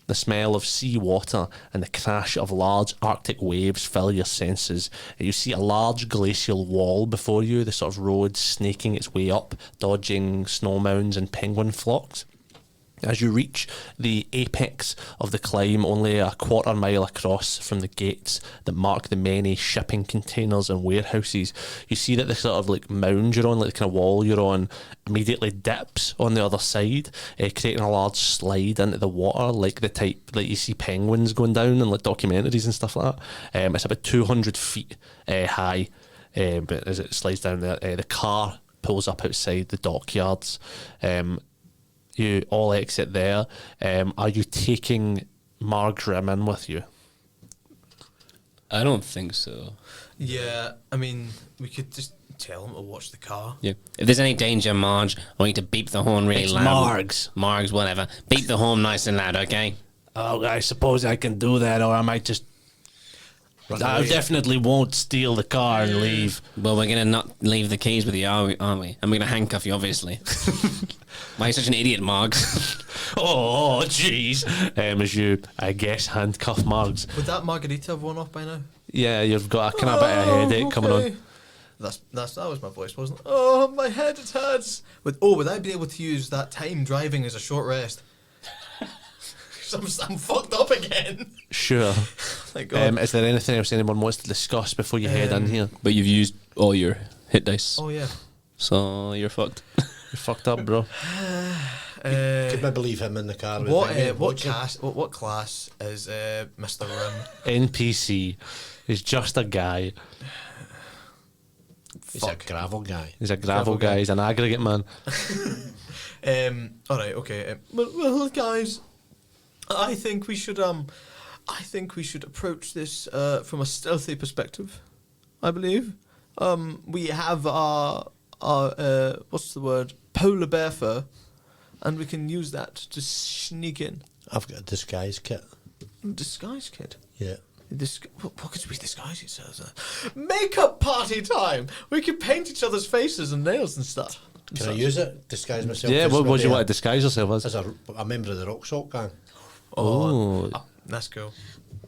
The smell of sea water and the crash of large Arctic waves fill your senses. You see a large glacial wall before you, the sort of road snaking its way up, dodging snow mounds and penguin flocks. As you reach the apex of the climb, only a quarter mile across from the gates that mark the many shipping containers and warehouses, you see that the sort of like mound you're on, like the kind of wall you're on, immediately dips on the other side, creating a large slide into the water, like the type that you see penguins going down in like documentaries and stuff like that. It's about 200 feet high, but as it slides down there, the car pulls up outside the dockyards. You all exit there. Are you taking Margrim in with you? I don't think so. Yeah, I mean, we could just tell him to watch the car. Yeah. If there's any danger, Marge, I want you to beep the horn really It's loud. Margs. Margs, whatever. Beep the horn nice and loud, okay? Oh, I suppose I can do that, or I might just. I definitely won't steal the car and leave. Well, we're gonna not leave the keys with you, aren't we? And we're gonna handcuff you, obviously. Why are you such an idiot, Margs? Oh, jeez. As you, I guess, handcuff Margs. Would that margarita have worn off by now? Yeah, you've got a kind of bit of headache coming on. That was my voice, wasn't it? Oh, my head, it hurts. Would I be able to use that time driving as a short rest? 'Cause I'm fucked up again. Sure. Thank God. Is there anything else anyone wants to discuss before you head in here? But you've used all your hit dice, Oh yeah. so you're fucked. You're fucked up, bro. Could maybe leave him in the car with What me, what would you? class is Mr. Rim? NPC is just a guy. He's a gravel guy. He's a gravel guy. He's an aggregate man. All right, okay. Well, guys, I think we should approach this from a stealthy perspective. I believe. We have our what's the word? Polar bear fur, and we can use that to sneak in. I've got a disguise kit. Disguise kit. Yeah. What could we disguise each other? Makeup party time. We can paint each other's faces and nails and stuff. Can I use it? Disguise myself? Yeah, as what do maybe you want to disguise yourself as? as a member of the rock salt gang. Oh. That's cool.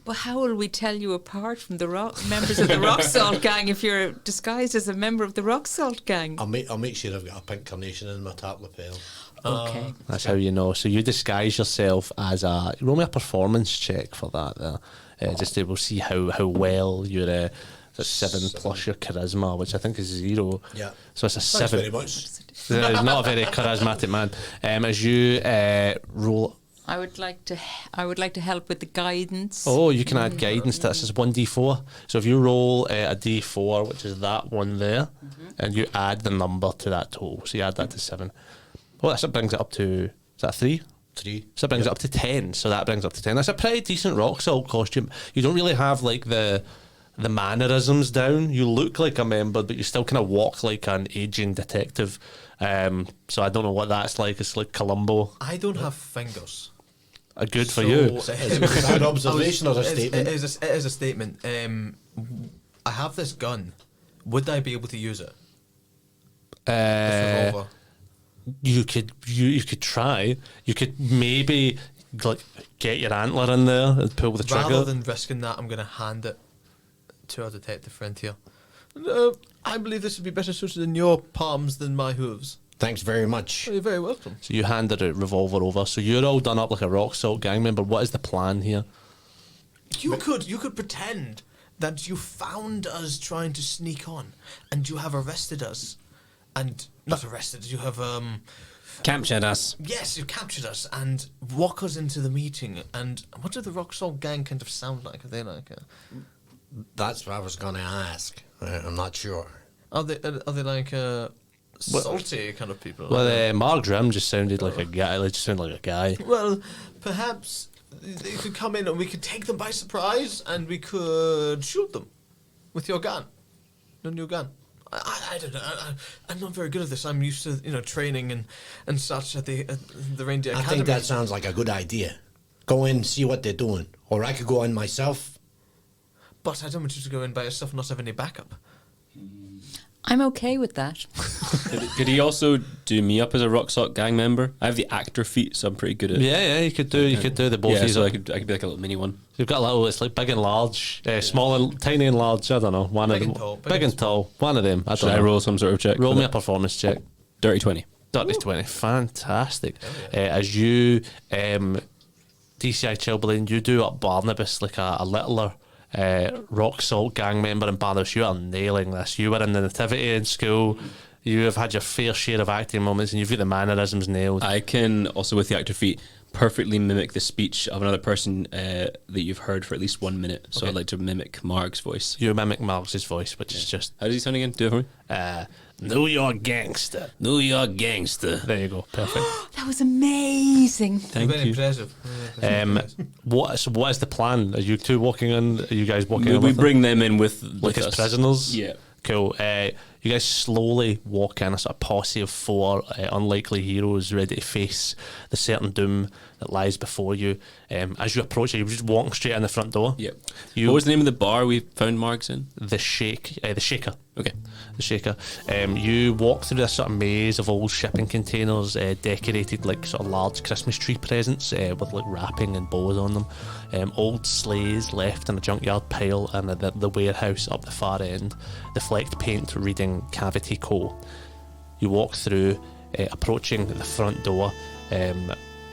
But how will we tell you apart from the members of the Rock Salt Gang if you're disguised as a member of the Rock Salt Gang? I'll make sure I've got a pink carnation in my top lapel. Okay. That's how you know. So you disguise yourself as roll me a performance check for that there. Just to we'll see how well you're that's 7 plus your charisma, which I think is 0. Yeah. So it's a Thanks 7. very much. He's not a very charismatic man. As you roll. I would like to help with the guidance. Oh, you can add guidance to this as 1d4. So if you roll a d4, which is that one there, and you add the number to that total, so you add that to 7. Well, that brings it up to, is that 3? 3. So that brings it up to 10. So that brings up to 10. That's a pretty decent rock salt costume. You don't really have like the mannerisms down. You look like a member, but you still kind of walk like an aging detective. So I don't know what that's like. It's like Columbo. I don't have fingers. Good for you. Is that an observation or a statement? It is a statement. I have this gun. Would I be able to use it? This revolver. You could try. You could maybe like get your antler in there and pull the trigger. Rather than risking that, I'm going to hand it to our detective friend here. I believe this would be better suited in your palms than my hooves. Thanks very much. You're very welcome. So you handed a revolver over. So you're all done up like a rock salt gang member. What is the plan here? You could pretend that you found us trying to sneak on, and you have arrested us, and not arrested. You have Captured us. yes, you captured us and walk us into the meeting. And what do the Rock Salt Gang kind of sound like? Are they like? That's what I was going to ask. I'm not sure. Are they like salty kind of people? Well, Mark Grimm just sounded like a guy. Like, just sounded like a guy. Well, perhaps they could come in and we could take them by surprise and we could shoot them with your gun. Your new gun. I don't know. I'm not very good at this. I'm used to training and such at the Reindeer I Academy. think that sounds like a good idea. Go in, see what they're doing. Or I could go in myself. But I don't want you to go in by yourself and not have any backup. I'm okay with that. Could he also do me up as a Rock Salt Gang member? I have the actor feat, so I'm pretty good at. Yeah, you could do the both. Yeah, of so you. I could be like a little mini one. You've got a little. It's like big and large, small and tiny and large. I don't know. One Big of them. and tall, Big and tall. One of them. I Should don't I know. roll some sort of check? Roll for me a that? performance check. Dirty 20. Dirty 20. Fantastic. As you, DCI Chilblain, you do up Barnabas like a littler Rock Salt Gang member in Barnabas. You are nailing this. You were in the nativity in school. You have had your fair share of acting moments and you've got the mannerisms nailed. I can also, with the actor feat, perfectly mimic the speech of another person that you've heard for at least 1 minute. So Okay. I'd like to mimic Marg's voice. You mimic Mark's voice, which is just How does he sound again? Do it for me. New York gangster. New York gangster. There you go. Perfect. That was amazing. Thank Very you. impressive. What is the plan? Are you two walking in? Are you guys walking in? We with bring them in with like as us. prisoners? Yeah. Cool. You guys slowly walk in, a sort of posse of 4 unlikely heroes ready to face the certain doom that lies before you. As you approach it, you're just walking straight in the front door. Yep. You, What was the name of the bar we found Marg's in? the Shaker. Okay. The Shaker. You walk through this sort of maze of old shipping containers decorated like sort of large Christmas tree presents with like wrapping and bows on them. Old sleighs left in a junkyard pile, and the warehouse up the far end. The flecked paint reading Cavity Co. You walk through, approaching the front door.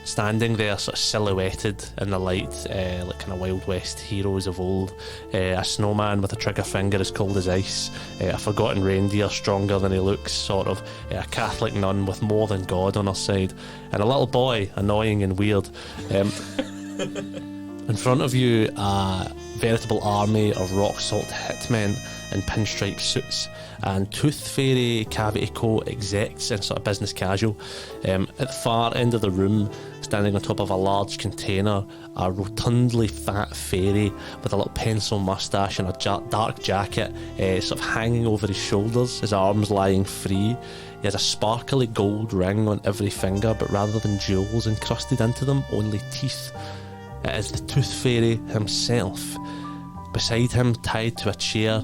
Standing there, sort of silhouetted in the light, like kind of Wild West heroes of old. A snowman with a trigger finger as cold as ice. A forgotten reindeer stronger than he looks, sort of. A Catholic nun with more than God on her side. And a little boy, annoying and weird. In front of you, a veritable army of rock salt hitmen in pinstripe suits and Tooth Fairy Cavity Co execs in sort of business casual. At the far end of the room, standing on top of a large container, a rotundly fat fairy with a little pencil moustache and a dark jacket sort of hanging over his shoulders, his arms lying free. He has a sparkly gold ring on every finger, but rather than jewels encrusted into them, only teeth. It is the Tooth Fairy himself. Beside him, tied to a chair,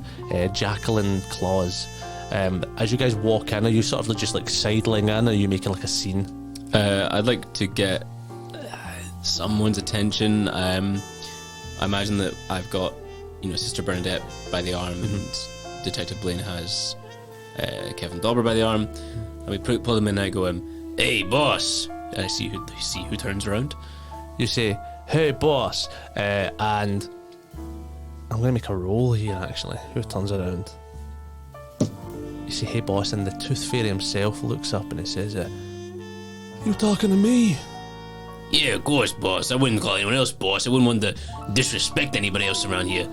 Jacqueline Claus. As you guys walk in, are you sort of just like sidling in, or are you making like a scene? I'd like to get someone's attention. I imagine that I've got, Sister Bernadette by the arm, and Detective Blaine has Kevin Dauber by the arm, and we pull them in. And I go, "Hey, boss!" And I see who turns around. You say, "Hey, boss," and I'm going to make a roll here. Actually, who turns around? You say, "Hey, boss," and the Tooth Fairy himself looks up and he says, "You talking to me?" Yeah, of course, boss. I wouldn't call anyone else boss. I wouldn't want to disrespect anybody else around here.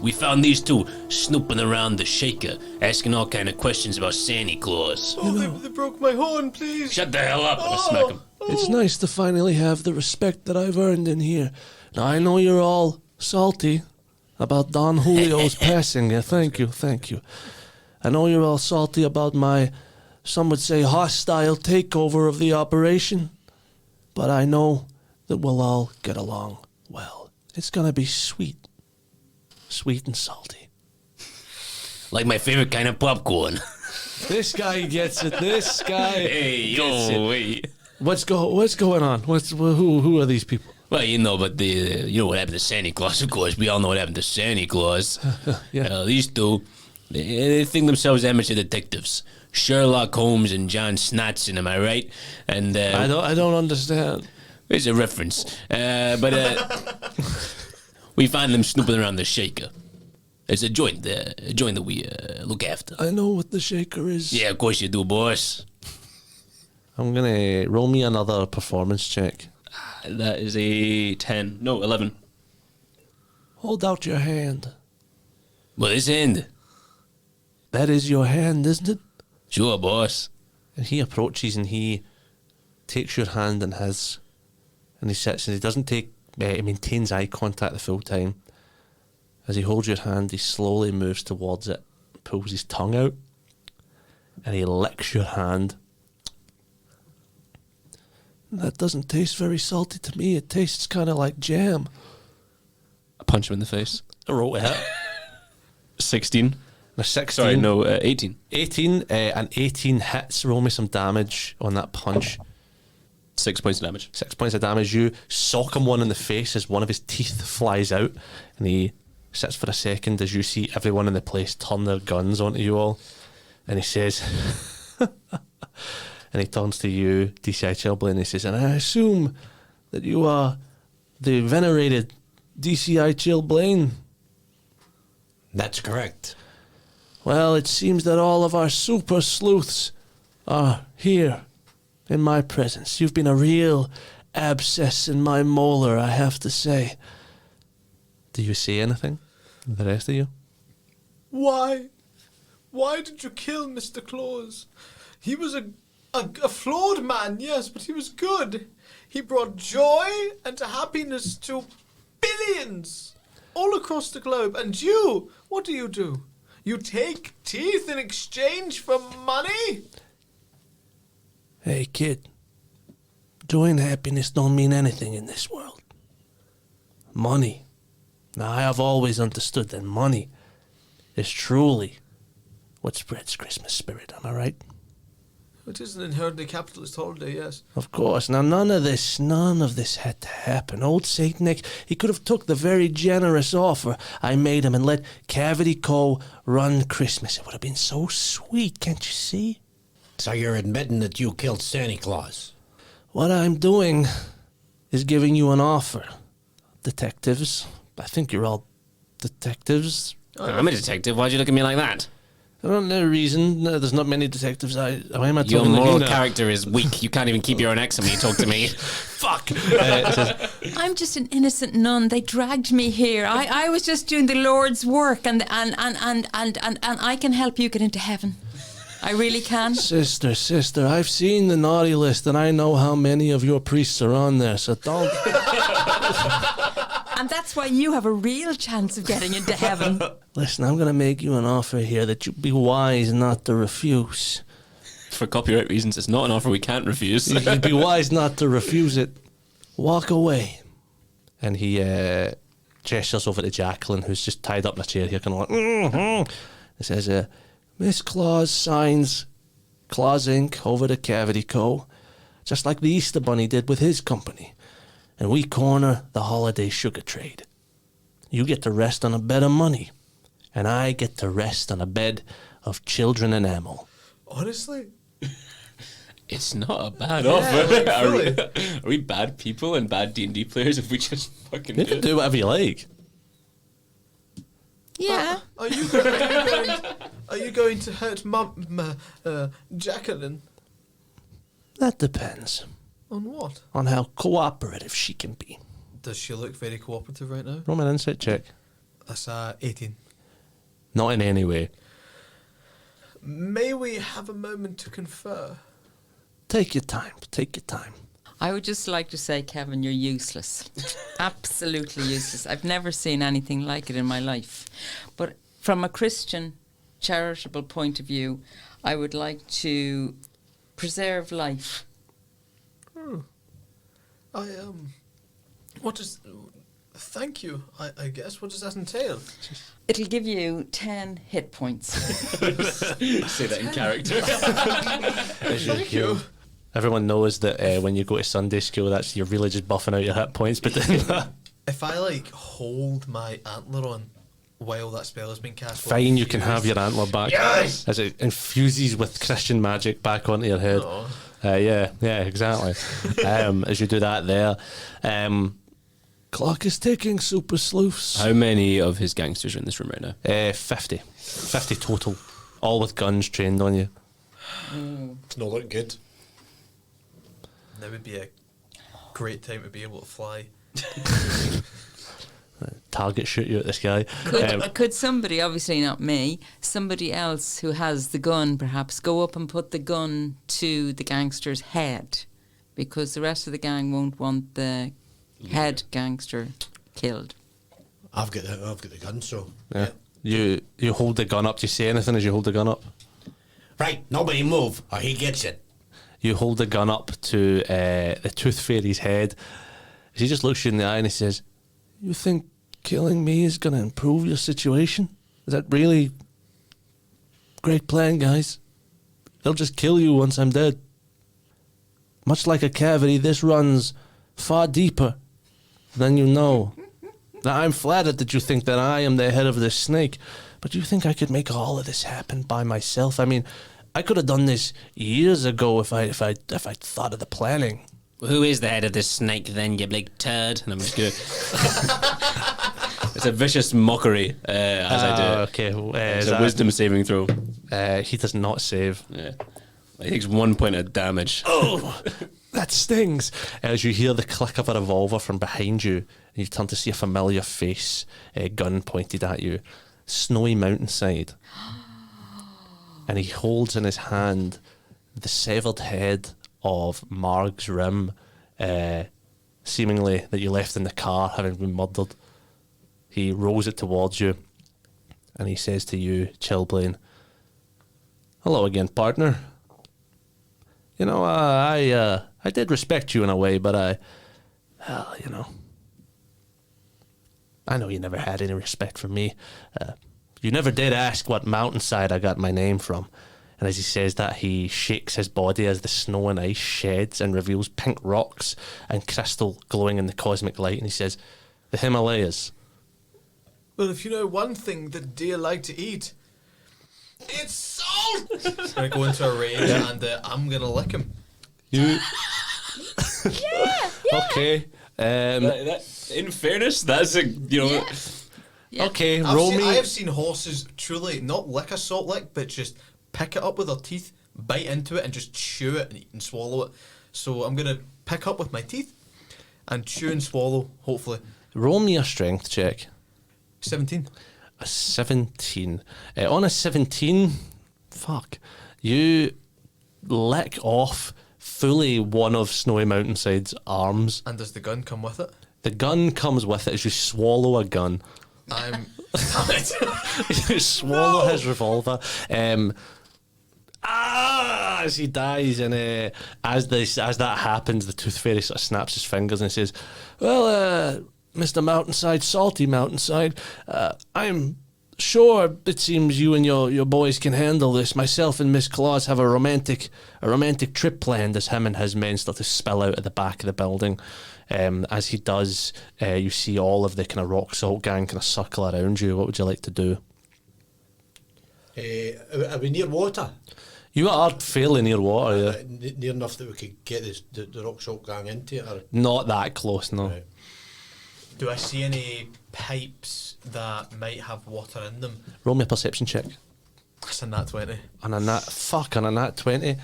We found these two snooping around the shaker, asking all kind of questions about Santa Claus. Oh, they broke my horn, please. Shut the hell up! I smack him. It's nice to finally have the respect that I've earned in here. Now, I know you're all salty about Don Julio's passing. Yeah, thank you. I know you're all salty about my, some would say, hostile takeover of the operation. But I know that we'll all get along well. It's gonna be sweet. Sweet and salty. Like my favorite kind of popcorn. This guy gets it. This guy Hey, gets it. wait. What's going on? Who are these people? Well, but what happened to Santa Claus, of course. We all know what happened to Santa Claus. Yeah. These two, they think themselves amateur detectives. Sherlock Holmes and John Snatson, am I right? And I don't understand. It's a reference. But we find them snooping around the shaker. It's a joint that we look after. I know what the shaker is. Yeah, of course you do, boss. I'm gonna roll me another performance check. That is a 10. No, 11. Hold out your hand. Well, this end. That is your hand, isn't it? Sure, boss. And he approaches and he takes your hand in his, and he sits and he doesn't take, he maintains eye contact the full time. As he holds your hand, he slowly moves towards it, pulls his tongue out, and he licks your hand. That doesn't taste very salty to me. It tastes kind of like jam. I punch him in the face. I wrote it. 16. A 16. Sorry, no, 18. 18, and 18 hits. Roll me some damage on that punch. 6 points of damage. 6 points of damage. You sock him one in the face as one of his teeth flies out, and he sits for a second as you see everyone in the place turn their guns onto you all, and he says, and he turns to you, DCI Chilblain, and he says, "And I assume that you are the venerated DCI Chilblain." That's correct. Well, it seems that all of our super sleuths are here in my presence. You've been a real abscess in my molar, I have to say. Do you say anything? The rest of you? Why? Why did you kill Mr. Claus? He was a flawed man, yes, but he was good. He brought joy and happiness to billions all across the globe. And you, what do? You take teeth in exchange for money? Hey, kid. Joy and happiness don't mean anything in this world. Money. Now, I have always understood that money is truly what spreads Christmas spirit, am I right? It is an inherently capitalist holiday, yes. Of course. Now, none of this had to happen. Old Saint Nick, he could have took the very generous offer I made him and let Cavity Co. run Christmas. It would have been so sweet, can't you see? So you're admitting that you killed Santa Claus? What I'm doing is giving you an offer. Detectives, I think you're all detectives. I'm a detective. Why'd you look at me like that? I don't know reason. No, there's not many detectives. Why am I Your talking like moral you now? character is weak. You can't even keep your own accent when you talk to me. Fuck. It says, I'm just an innocent nun. They dragged me here. I was just doing the Lord's work, and I can help you get into heaven. I really can. Sister, I've seen the naughty list, and I know how many of your priests are on there. So don't. And that's why you have a real chance of getting into heaven. Listen, I'm going to make you an offer here that you'd be wise not to refuse. For copyright reasons, it's not an offer we can't refuse. You'd be wise not to refuse it. Walk away. And he gestures over to Jacqueline, who's just tied up in a chair here, kind of like, He says, Miss Claus signs Claus Inc. over to Cavity Co., just like the Easter Bunny did with his company. And we corner the holiday sugar trade. you get to rest on a bed of money, and I get to rest on a bed of children enamel. Honestly, It's not a bad Yeah, offer. like, are, we, really. are we bad people and bad D&D players if we just fucking You do can it? do whatever you like. Yeah. are you going to hurt Jacqueline? That depends On what? on how cooperative she can be. Does she look very cooperative right now? Roll me an insight check. That's 18. Not in any way. May we have a moment to confer? Take your time. Take your time. I would just like to say, Kevin, you're useless. Absolutely useless. I've never seen anything like it in my life. But from a Christian, charitable point of view, I would like to preserve life. What does... Thank you, I guess. What does that entail? It'll give you 10 hit points. Say that in character. Thank you. Everyone knows that when you go to Sunday school, that's you're really just buffing out your hit points. But then, If I, like, hold my antler on while that spell has been cast... fine, you can have your antler back. Yes! As it infuses with Christian magic back onto your head. Aw. Yeah, exactly. As you do that there. Clock is ticking, super sleuths. How many of his gangsters are in this room right now? 50. 50 total. All with guns trained on you. It's not looking good. That would be a great time to be able to fly. Target shoot you at the sky. Could somebody, obviously not me, somebody else who has the gun perhaps go up and put the gun to the gangster's head? Because the rest of the gang won't want the head gangster killed. I've got the gun, so Yeah. You hold the gun up. Do you say anything as you hold the gun up? right. Nobody move, or he gets it. You hold the gun up to the Tooth Fairy's head. He just looks you in the eye and he says, "You think killing me is going to improve your situation? Is that really great plan, guys? They'll just kill you once I'm dead. Much like a cavity, this runs far deeper than you know. Now, I'm flattered that you think that I am the head of this snake, but do you think I could make all of this happen by myself? I mean, I could have done this years ago if I thought of the planning." Well, who is the head of this snake then, you big turd? And I'm just going It's a vicious mockery as I do it. Okay, It's a wisdom saving throw. he does not save. Yeah. He takes 1 point of damage. Oh, that stings. As you hear the click of a revolver from behind you, and you turn to see a familiar face, gun pointed at you. Snowy mountainside. And he holds in his hand the severed head of Marg's Rim, seemingly that you left in the car having been murdered. He rolls it towards you, and he says to you, Chilblain, "Hello again, partner. You know, I did respect you in a way, but I know you never had any respect for me. You never did ask what mountainside I got my name from." And as he says that, he shakes his body as the snow and ice sheds and reveals pink rocks and crystal glowing in the cosmic light. And he says, "The Himalayas." Well, if you know one thing that deer like to eat, it's salt! I'm going to go into a rage and I'm going to lick him. You... Okay. In fairness, that's a, Yeah. Okay, I roll me. have seen horses truly not lick a salt lick, but just pick it up with their teeth, bite into it, and just chew it and eat and swallow it. So I'm going to pick up with my teeth and chew and swallow, hopefully. Roll me a strength check. 17. A 17. On a 17, fuck, you lick off fully one of Snowy Mountainside's arms. And does the gun come with it? The gun comes with it as you swallow a gun. I'm... Damn it. You swallow his revolver. As he dies, and as that happens, the Tooth Fairy sort of snaps his fingers and says, "Well, Mr. Mountainside, Salty Mountainside, I'm sure it seems you and your boys can handle this. Myself and Miss Claus have a romantic trip planned," as him and his men start to spill out at the back of the building. As he does, you see all of the kind of rock salt gang kind of circle around you. What would you like to do? Are we near water? You are fairly near water, yeah. Near enough that we could get the rock salt gang into it? Or? Not that close, no. Right. Do I see any pipes that might have water in them? Roll me a perception check. That's a nat 20. On a nat 20.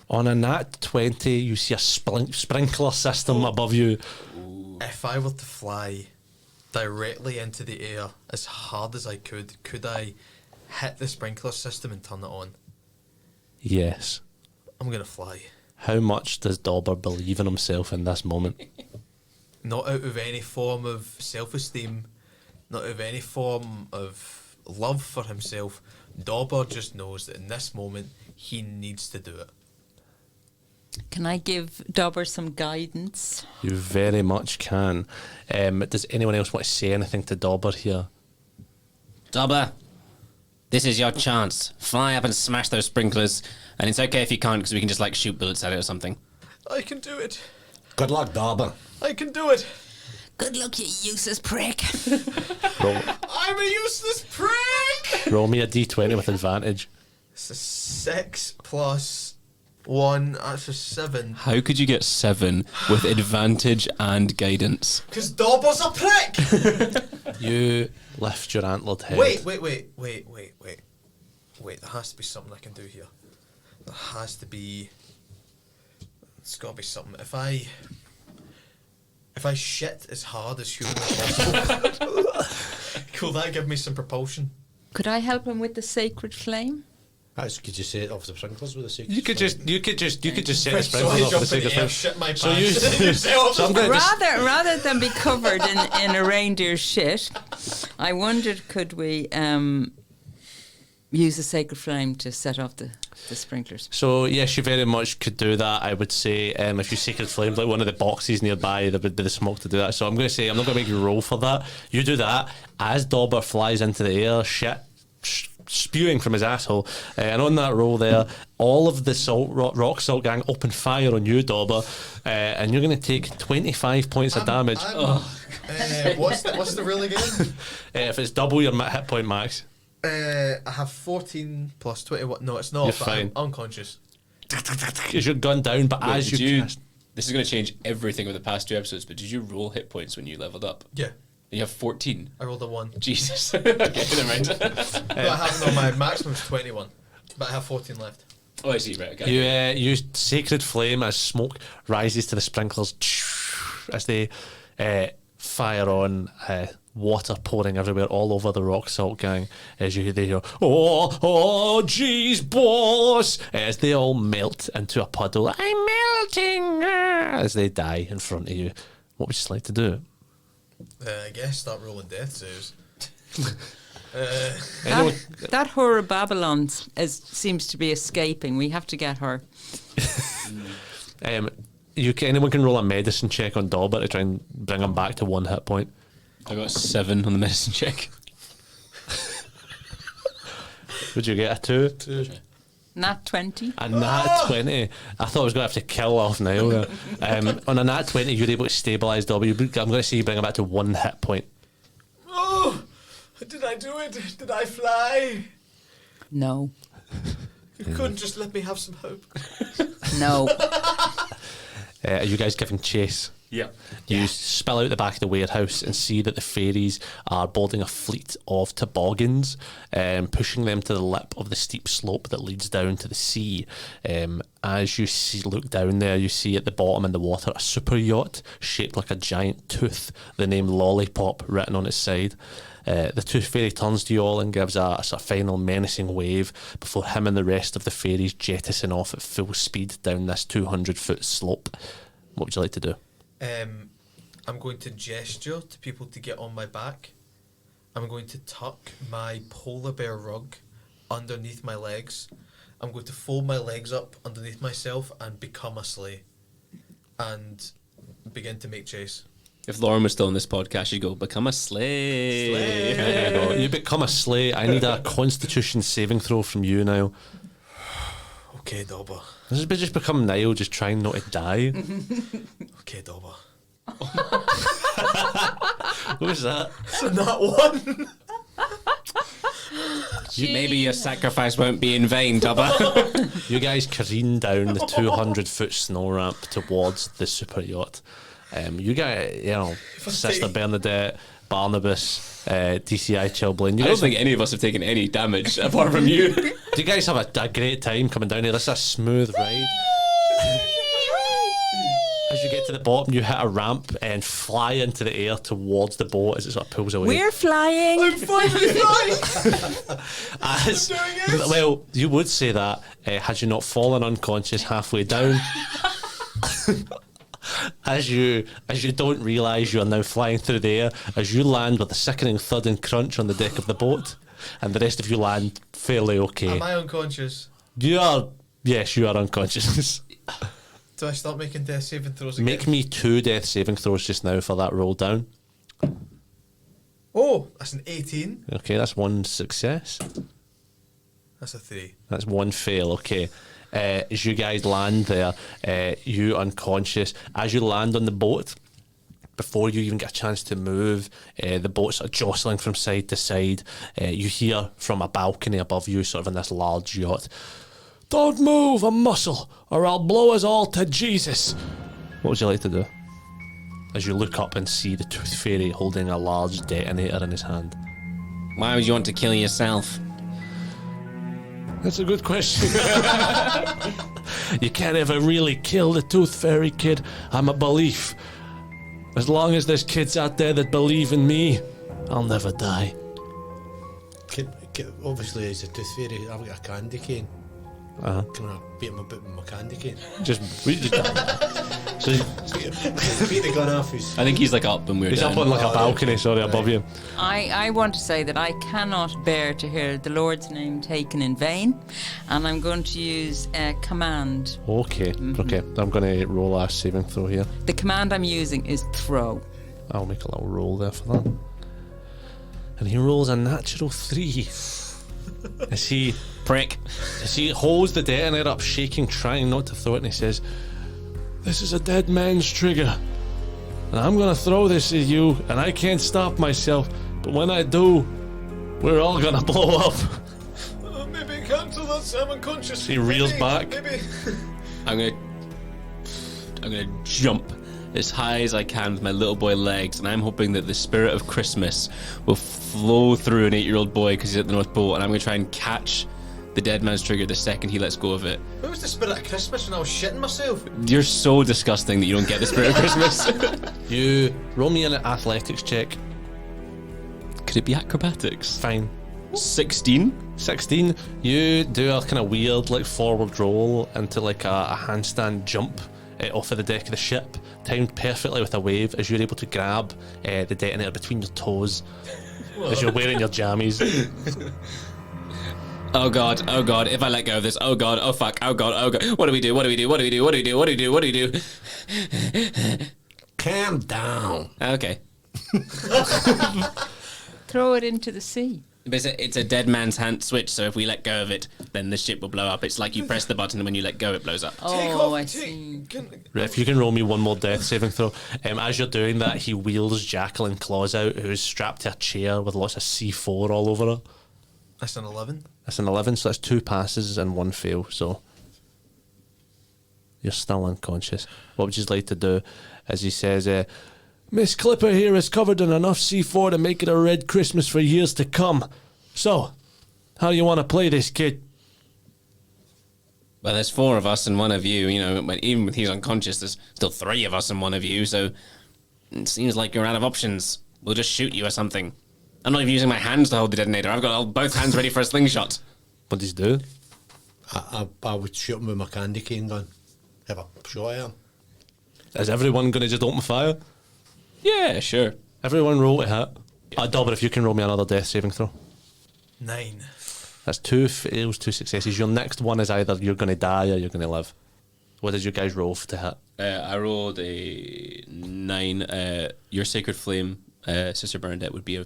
On a nat 20, you see a sprinkler system above you. If I were to fly directly into the air as hard as I could I hit the sprinkler system and turn it on? Yes. I'm going to fly. How much does Dauber believe in himself in this moment? Not out of any form of self-esteem, not out of any form of love for himself. Dauber just knows that in this moment he needs to do it. Can I give Dauber some guidance? You very much can. Does anyone else want to say anything to Dauber here? Dauber, this is your chance. Fly up and smash those sprinklers. And it's okay if you can't, because we can just like shoot bullets at it or something. I can do it. Good luck, Dauber. I can do it. Good luck, you useless prick. I'm a useless prick. Roll me a d20 with advantage. It's a 6 plus 1. That's a 7. How could you get 7 with advantage and guidance? Because Dauber's a prick. You lift your antlered head. Wait. There has to be something I can do here. There has to be. It's got to be something. If I shit as hard as humanly possible, could that give me some propulsion? Could I help him with the sacred flame? Could you set off the sprinklers with a secret? You could just set the So sprinklers I off for jump the in sake the of air, it. shit my So you- pants. so I'm gonna just- Rather than be covered in a reindeer shit, I wondered, could we use the sacred flame to set off the sprinklers? So yes, you very much could do that. I would say if you sacred flames like one of the boxes nearby, there would be the smoke to do that. So I'm going to say I'm not going to make you roll for that. You do that as Dauber flies into the air, shit spewing from his asshole, and on that roll there, all of the rock salt gang open fire on you, Dauber, and you're going to take 25 points of damage. What's the rule again? If it's double your hit point max. I have 14 plus 21. No, it's not. You're but fine. I'm unconscious. Is your gun down, but Wait, as did you this is going to change everything with the past 2 episodes, but did you roll hit points when you leveled up? Yeah, You have 14. I rolled a 1. Jesus. Okay, never mind. No, I have no. My maximum is 21, but I have 14 left. Oh, I see, right, okay. You use sacred flame as smoke rises to the sprinklers as they fire on, water pouring everywhere all over the rock salt gang as you hear oh jeez boss, as they all melt into a puddle. I'm melting, as they die in front of you. What would you like to do? I guess start rolling death saves. That whore of Babylon seems to be escaping. We have to get her. Anyone can roll a medicine check on Dauber to try and bring him back to 1 hit point. I got 7 on the medicine check. Would you get a 2? Nat 20. A nat 20. I thought I was going to have to kill off Niall there. On a nat 20, you're able to stabilise Dobby. I'm going to say you bring him back to 1 hit point. Oh, did I do it? Did I fly? No. You couldn't just let me have some hope. No. Are you guys giving chase? Yeah. You spill out the back of the warehouse and see that the fairies are boarding a fleet of toboggans, pushing them to the lip of the steep slope that leads down to the sea. As you look down there, you see at the bottom in the water a super yacht shaped like a giant tooth, the name Lollipop written on its side. The tooth fairy turns to you all and gives a sort of final menacing wave before him and the rest of the fairies jettison off at full speed down this 200-foot slope. What would you like to do? I'm going to gesture to people to get on my back. I'm going to tuck my polar bear rug underneath my legs. I'm going to fold my legs up underneath myself and become a sleigh and begin to make chase. If Lauren was still on this podcast, she'd go, become a slave. There you go. You become a sleigh. I need a constitution saving throw from you now. Okay, Dauber. This has just become Niall just trying not to die. Okay, Dauber. What was that? So that one. Maybe your sacrifice won't be in vain, Dubba. You guys careen down the 200-foot snow ramp towards the super yacht. You guys, Sister Bernadette, Barnabas, DCI Chilblain. I don't think any of us have taken any damage apart from you. Do you guys have a great time coming down here? This is a smooth ride. As you get to the bottom, you hit a ramp and fly into the air towards the boat as it sort of pulls away. We're flying. I'm finally flying. Well, you would say that had you not fallen unconscious halfway down. As you don't realise you are now flying through the air, as you land with a sickening thud and crunch on the deck of the boat, and the rest of you land fairly okay. Am I unconscious? Yes, you are unconscious. Do I start making death saving throws again? Make me 2 death saving throws just now for that roll down. Oh, that's an 18. Okay, that's 1 success. That's a 3. That's 1 fail, okay. As you guys land there, you unconscious. As you land on the boat, before you even get a chance to move, the boat's sort of jostling from side to side. You hear from a balcony above you, sort of in this large yacht, "Don't move a muscle, or I'll blow us all to Jesus." What would you like to do? As you look up and see the Tooth Fairy holding a large detonator in his hand. Why would you want to kill yourself? That's a good question. You can't ever really kill the Tooth Fairy, kid. I'm a belief. As long as there's kids out there that believe in me, I'll never die. Obviously, as a Tooth Fairy, I've got a candy cane. Uh-huh. Can I beat him a bit with my candy cane? So Beat the gun off his... I think he's like up and we're he's down. up on like a balcony, above you. I want to say that I cannot bear to hear the Lord's name taken in vain, and I'm going to use a command. Okay, okay. I'm going to roll a saving throw here. The command I'm using is throw. I'll make a little roll there for that. And he rolls a natural 3. As he holds the detonator up, shaking, trying not to throw it, and he says, "This is a dead man's trigger. And I'm going to throw this at you, and I can't stop myself. But when I do, we're all going to blow up." Maybe cancel that, I'm unconscious. He reels back. Maybe. I'm gonna jump as high as I can with my little boy legs, and I'm hoping that the spirit of Christmas will flow through an 8-year-old boy because he's at the North Pole, and I'm gonna try and catch the dead man's trigger the second he lets go of it. Where was the spirit of Christmas when I was shitting myself? You're so disgusting that you don't get the spirit of Christmas. You roll me an athletics check. Could it be acrobatics? Fine. 16? 16. You do a kind of weird, like, forward roll into like a handstand jump off of the deck of the ship, timed perfectly with a wave as you're able to grab the detonator between your toes as you're wearing your jammies. Oh god, if I let go of this, oh god, oh fuck, oh god, what do we do, Calm down. Okay. Throw it into the sea. It's a dead man's hand switch, so if we let go of it, then the ship will blow up. It's like you press the button and when you let go, it blows up. Oh, I see. Right, if you can roll me one more death saving throw. As you're doing that, he wheels Jacqueline Claus out, who's strapped to a chair with lots of C4 all over her. That's an 11. That's an 11, so that's 2 passes and 1 fail, so you're still unconscious. What would you like to do? As he says, Miss Clipper here is covered in enough C4 to make it a red Christmas for years to come. So, how do you want to play this, kid? Well, there's 4 of us and 1 of you, even with he's unconscious, there's still 3 of us and 1 of you, so it seems like you're out of options. We'll just shoot you or something. I'm not even using my hands to hold the detonator. I've got both hands ready for a slingshot. What does he do? I would shoot him with my candy cane gun. Have a shot at him. Is everyone going to just open fire? Yeah, sure. Everyone roll to hit. Dobber, if you can roll me another death saving throw. 9. That's 2 fails, 2 successes. Your next one is either you're going to die or you're going to live. What did you guys roll to hit? I rolled a 9. Your Sacred Flame, Sister Bernadette, would be a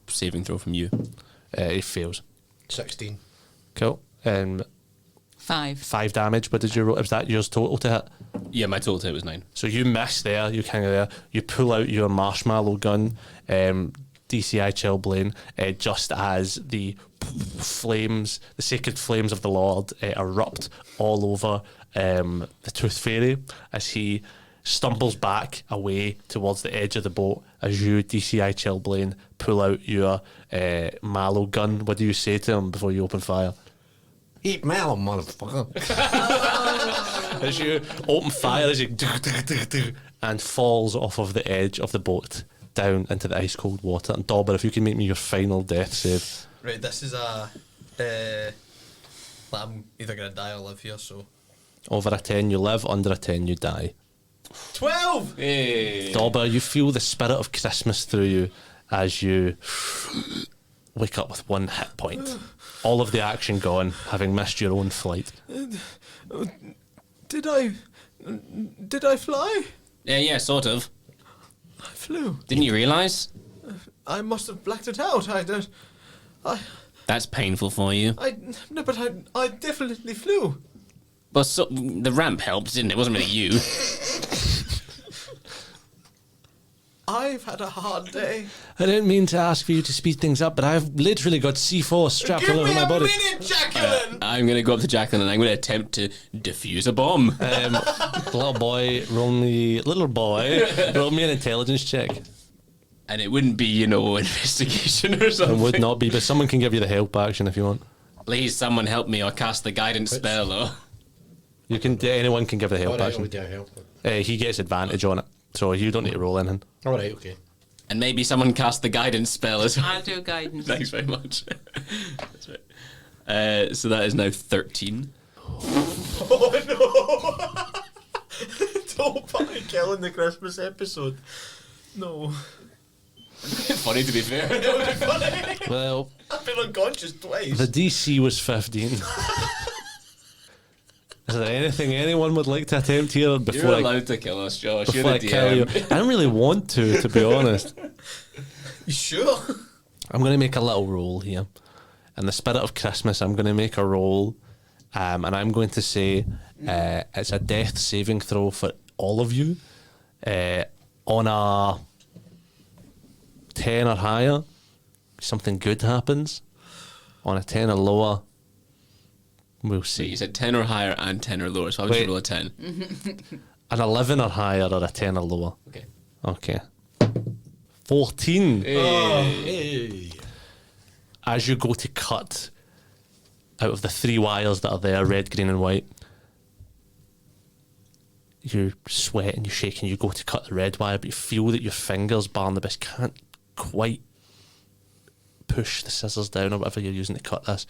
saving throw from you. He fails. 16. Cool. 5. 5 damage. What did you roll? Was that yours total to hit? Yeah, my total hit was 9. So you miss there, you kind of there. You pull out your marshmallow gun, DCI Chillblain, just as the flames, the sacred flames of the Lord, erupt all over the Tooth Fairy as he stumbles back away towards the edge of the boat. As you, DCI Chillblain, pull out your mallow gun. What do you say to him before you open fire? Eat mallow, motherfucker. As you open fire, as you and falls off of the edge of the boat down into the ice cold water. And Dauber, if you can make me your final death save. Right, this is I'm either gonna die or live here. So Over a 10 you live, under a 10 you die. 12. Hey. Dauber, you feel the spirit of Christmas through you as you wake up with 1 hit point. All of the action gone, having missed your own flight. Did I fly? Yeah, sort of. I flew. Didn't you realise? I must have blacked it out. That's painful for you. No, but I definitely flew. Well, so, the ramp helped, didn't it? It wasn't really you. I've had a hard day. I don't mean to ask for you to speed things up, but I've literally got C4 strapped all over my body. Give me a minute, Jacqueline. I'm going to go up to Jacqueline and I'm going to attempt to defuse a bomb. Little boy, roll me an intelligence check. And it wouldn't be, investigation or It something. would not be, but someone can give you the help action if you want. Please, someone help me or cast the guidance spell, or... You can. Anyone can give the help Alright, action. yeah, help. He gets advantage on it, so you don't need to roll anything. Alright, okay. And maybe someone cast the guidance spell as well. I'll do guidance. Thanks very much. That's right. So that is now 13. Oh no! Don't panic, killing the Christmas episode. No. Funny, to be fair. Well, I've been unconscious twice. the DC was 15. Is there anything anyone would like to attempt here before You're I, allowed to kill us, Josh. You're before the I kill you? DM. I don't really want to be honest. You sure? I'm going to make a little roll here. In the spirit of Christmas, I'm going to make a roll, and I'm going to say it's a death saving throw for all of you. On a 10 or higher, something good happens. On a 10 or lower, we'll So you see. said 10 or higher and 10 or lower, so I would Wait. roll a 10. An 11 or higher or a 10 or lower. Okay. Okay. 14. Hey. As you go to cut out of the 3 wires that are there, red, green, and white, you sweat and you shake and you go to cut the red wire, but you feel that your fingers, Barnabas, can't quite push the scissors down or whatever you're using to cut this.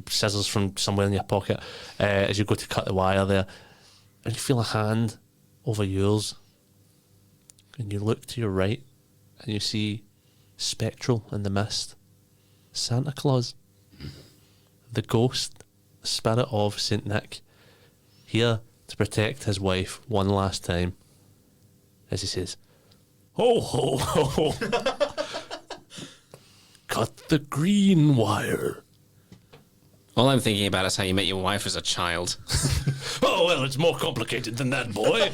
Scissors from somewhere in your pocket. As you go to cut the wire there, and you feel a hand over yours, and you look to your right, and you see spectral in the mist Santa Claus, the ghost, the spirit of Saint Nick, here to protect his wife one last time, as he says, "Ho ho ho! Cut the green wire." All I'm thinking about is how you met your wife as a child. Oh well, it's more complicated than that, boy.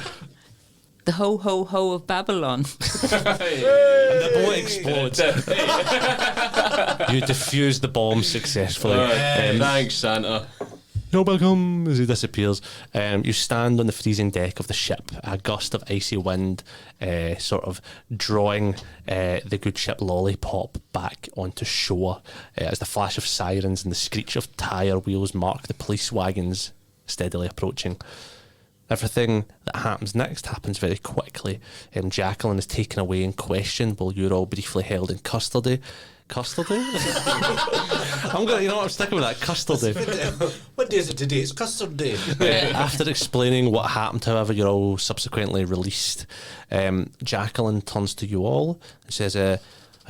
The ho ho ho of Babylon. And the boy explodes. You defuse the bomb successfully. Thanks, Santa. You're welcome as he disappears. You stand on the freezing deck of the ship, a gust of icy wind sort of drawing the good ship Lollipop back onto shore as the flash of sirens and the screech of tyre wheels mark the police wagons steadily approaching. Everything that happens next happens very quickly. Jacqueline is taken away and questioned while you're all briefly held in custody. Custody? I'm sticking with that, custody. What day is it today? It's custard day. After explaining what happened, however, you're all subsequently released. Jacqueline turns to you all and says, I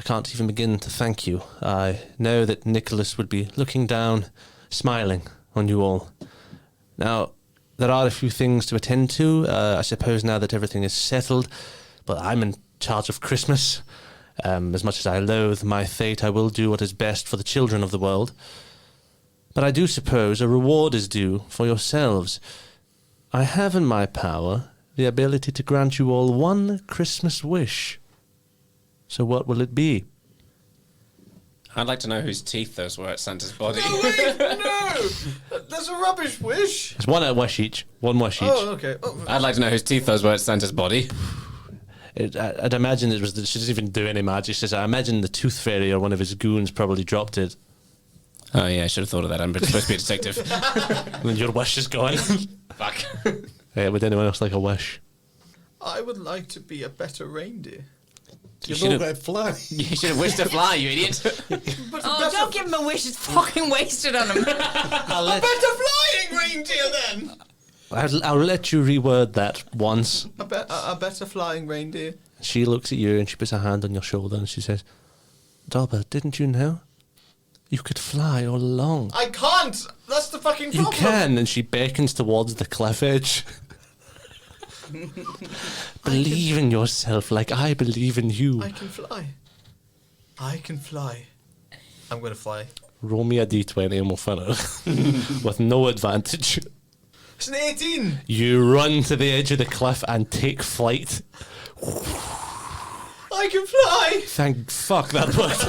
can't even begin to thank you. I know that Nicholas would be looking down, smiling on you all. Now, there are a few things to attend to, I suppose, now that everything is settled, but I'm in charge of Christmas. As much as I loathe my fate, I will do what is best for the children of the world. But I do suppose a reward is due for yourselves. I have in my power the ability to grant you all one Christmas wish. So what will it be? I'd like to know whose teeth those were at Santa's body. Oh, wait, no! That's a rubbish wish. It's one wish each. One wish each. Oh, okay. Oh, I'd like to know whose teeth those were at Santa's body. I'd imagine it was. She doesn't even do any magic. She says, I imagine the Tooth Fairy or one of his goons probably dropped it. Oh yeah, I should have thought of that. I'm supposed to be a detective. And then your wish is gone. Fuck. Would anyone else like a wish? I would like to be a better reindeer. You You should know have. that fly. You should have wished to fly, you idiot. Oh, don't give him a wish. It's fucking wasted on him. A better flying reindeer, then! I'll let you reword that once. A better flying reindeer. She looks at you and she puts her hand on your shoulder and she says, Dauber, didn't you know? You could fly all along. I can't! That's the fucking You problem! can, and she beckons towards the cliff edge. Believe in yourself like I believe in you. I can fly. I can fly. I'm gonna fly. Roll me a d20 and we'll finish. With no advantage. It's an 18! You run to the edge of the cliff and take flight. I can fly! Thank fuck that worked.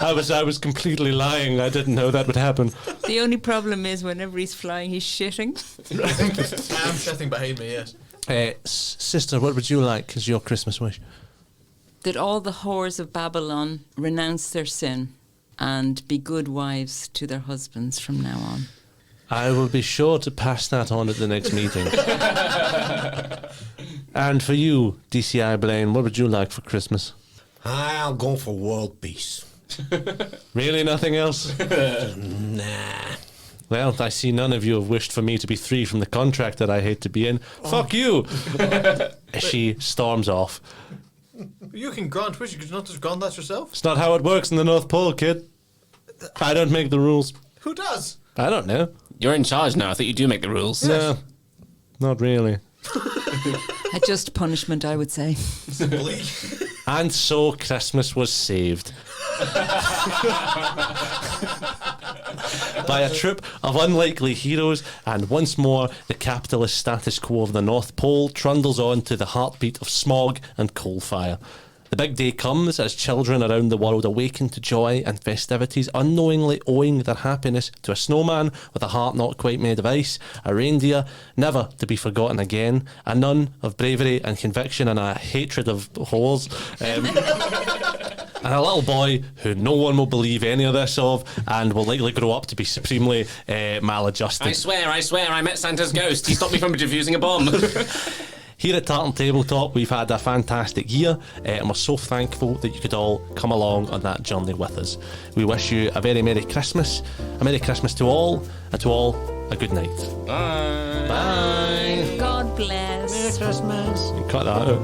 I was completely lying. I didn't know that would happen. The only problem is whenever he's flying, he's shitting. I am shitting behind me, yes. Sister, what would you like as your Christmas wish? That all the whores of Babylon renounce their sin and be good wives to their husbands from now on. I will be sure to pass that on at the next meeting. And for you, DCI Blaine, what would you like for Christmas? I'll go for world peace. Really nothing else? Nah. Well, I see none of you have wished for me to be free from the contract that I hate to be in. Fuck you! She storms off. You can grant wish, you could not just grant that yourself. It's not how it works in the North Pole, kid. I don't make the rules. Who does? I don't know. You're in charge now. I think you do make the rules. No, not really. A just punishment, I would say. Bleak. And so Christmas was saved. By a troop of unlikely heroes, and once more the capitalist status quo of the North Pole trundles on to the heartbeat of smog and coal fire. The big day comes as children around the world awaken to joy and festivities, unknowingly owing their happiness to a snowman with a heart not quite made of ice, a reindeer never to be forgotten again, a nun of bravery and conviction and a hatred of whores, and a little boy who no one will believe any of this of and will likely grow up to be supremely maladjusted. I swear, I met Santa's ghost. He stopped me from defusing a bomb. Here at Tartan Tabletop, we've had a fantastic year, and we're so thankful that you could all come along on that journey with us. We wish you a very Merry Christmas, a Merry Christmas to all, and to all, a good night. Bye. Bye. God bless. Merry Christmas. Cut that out.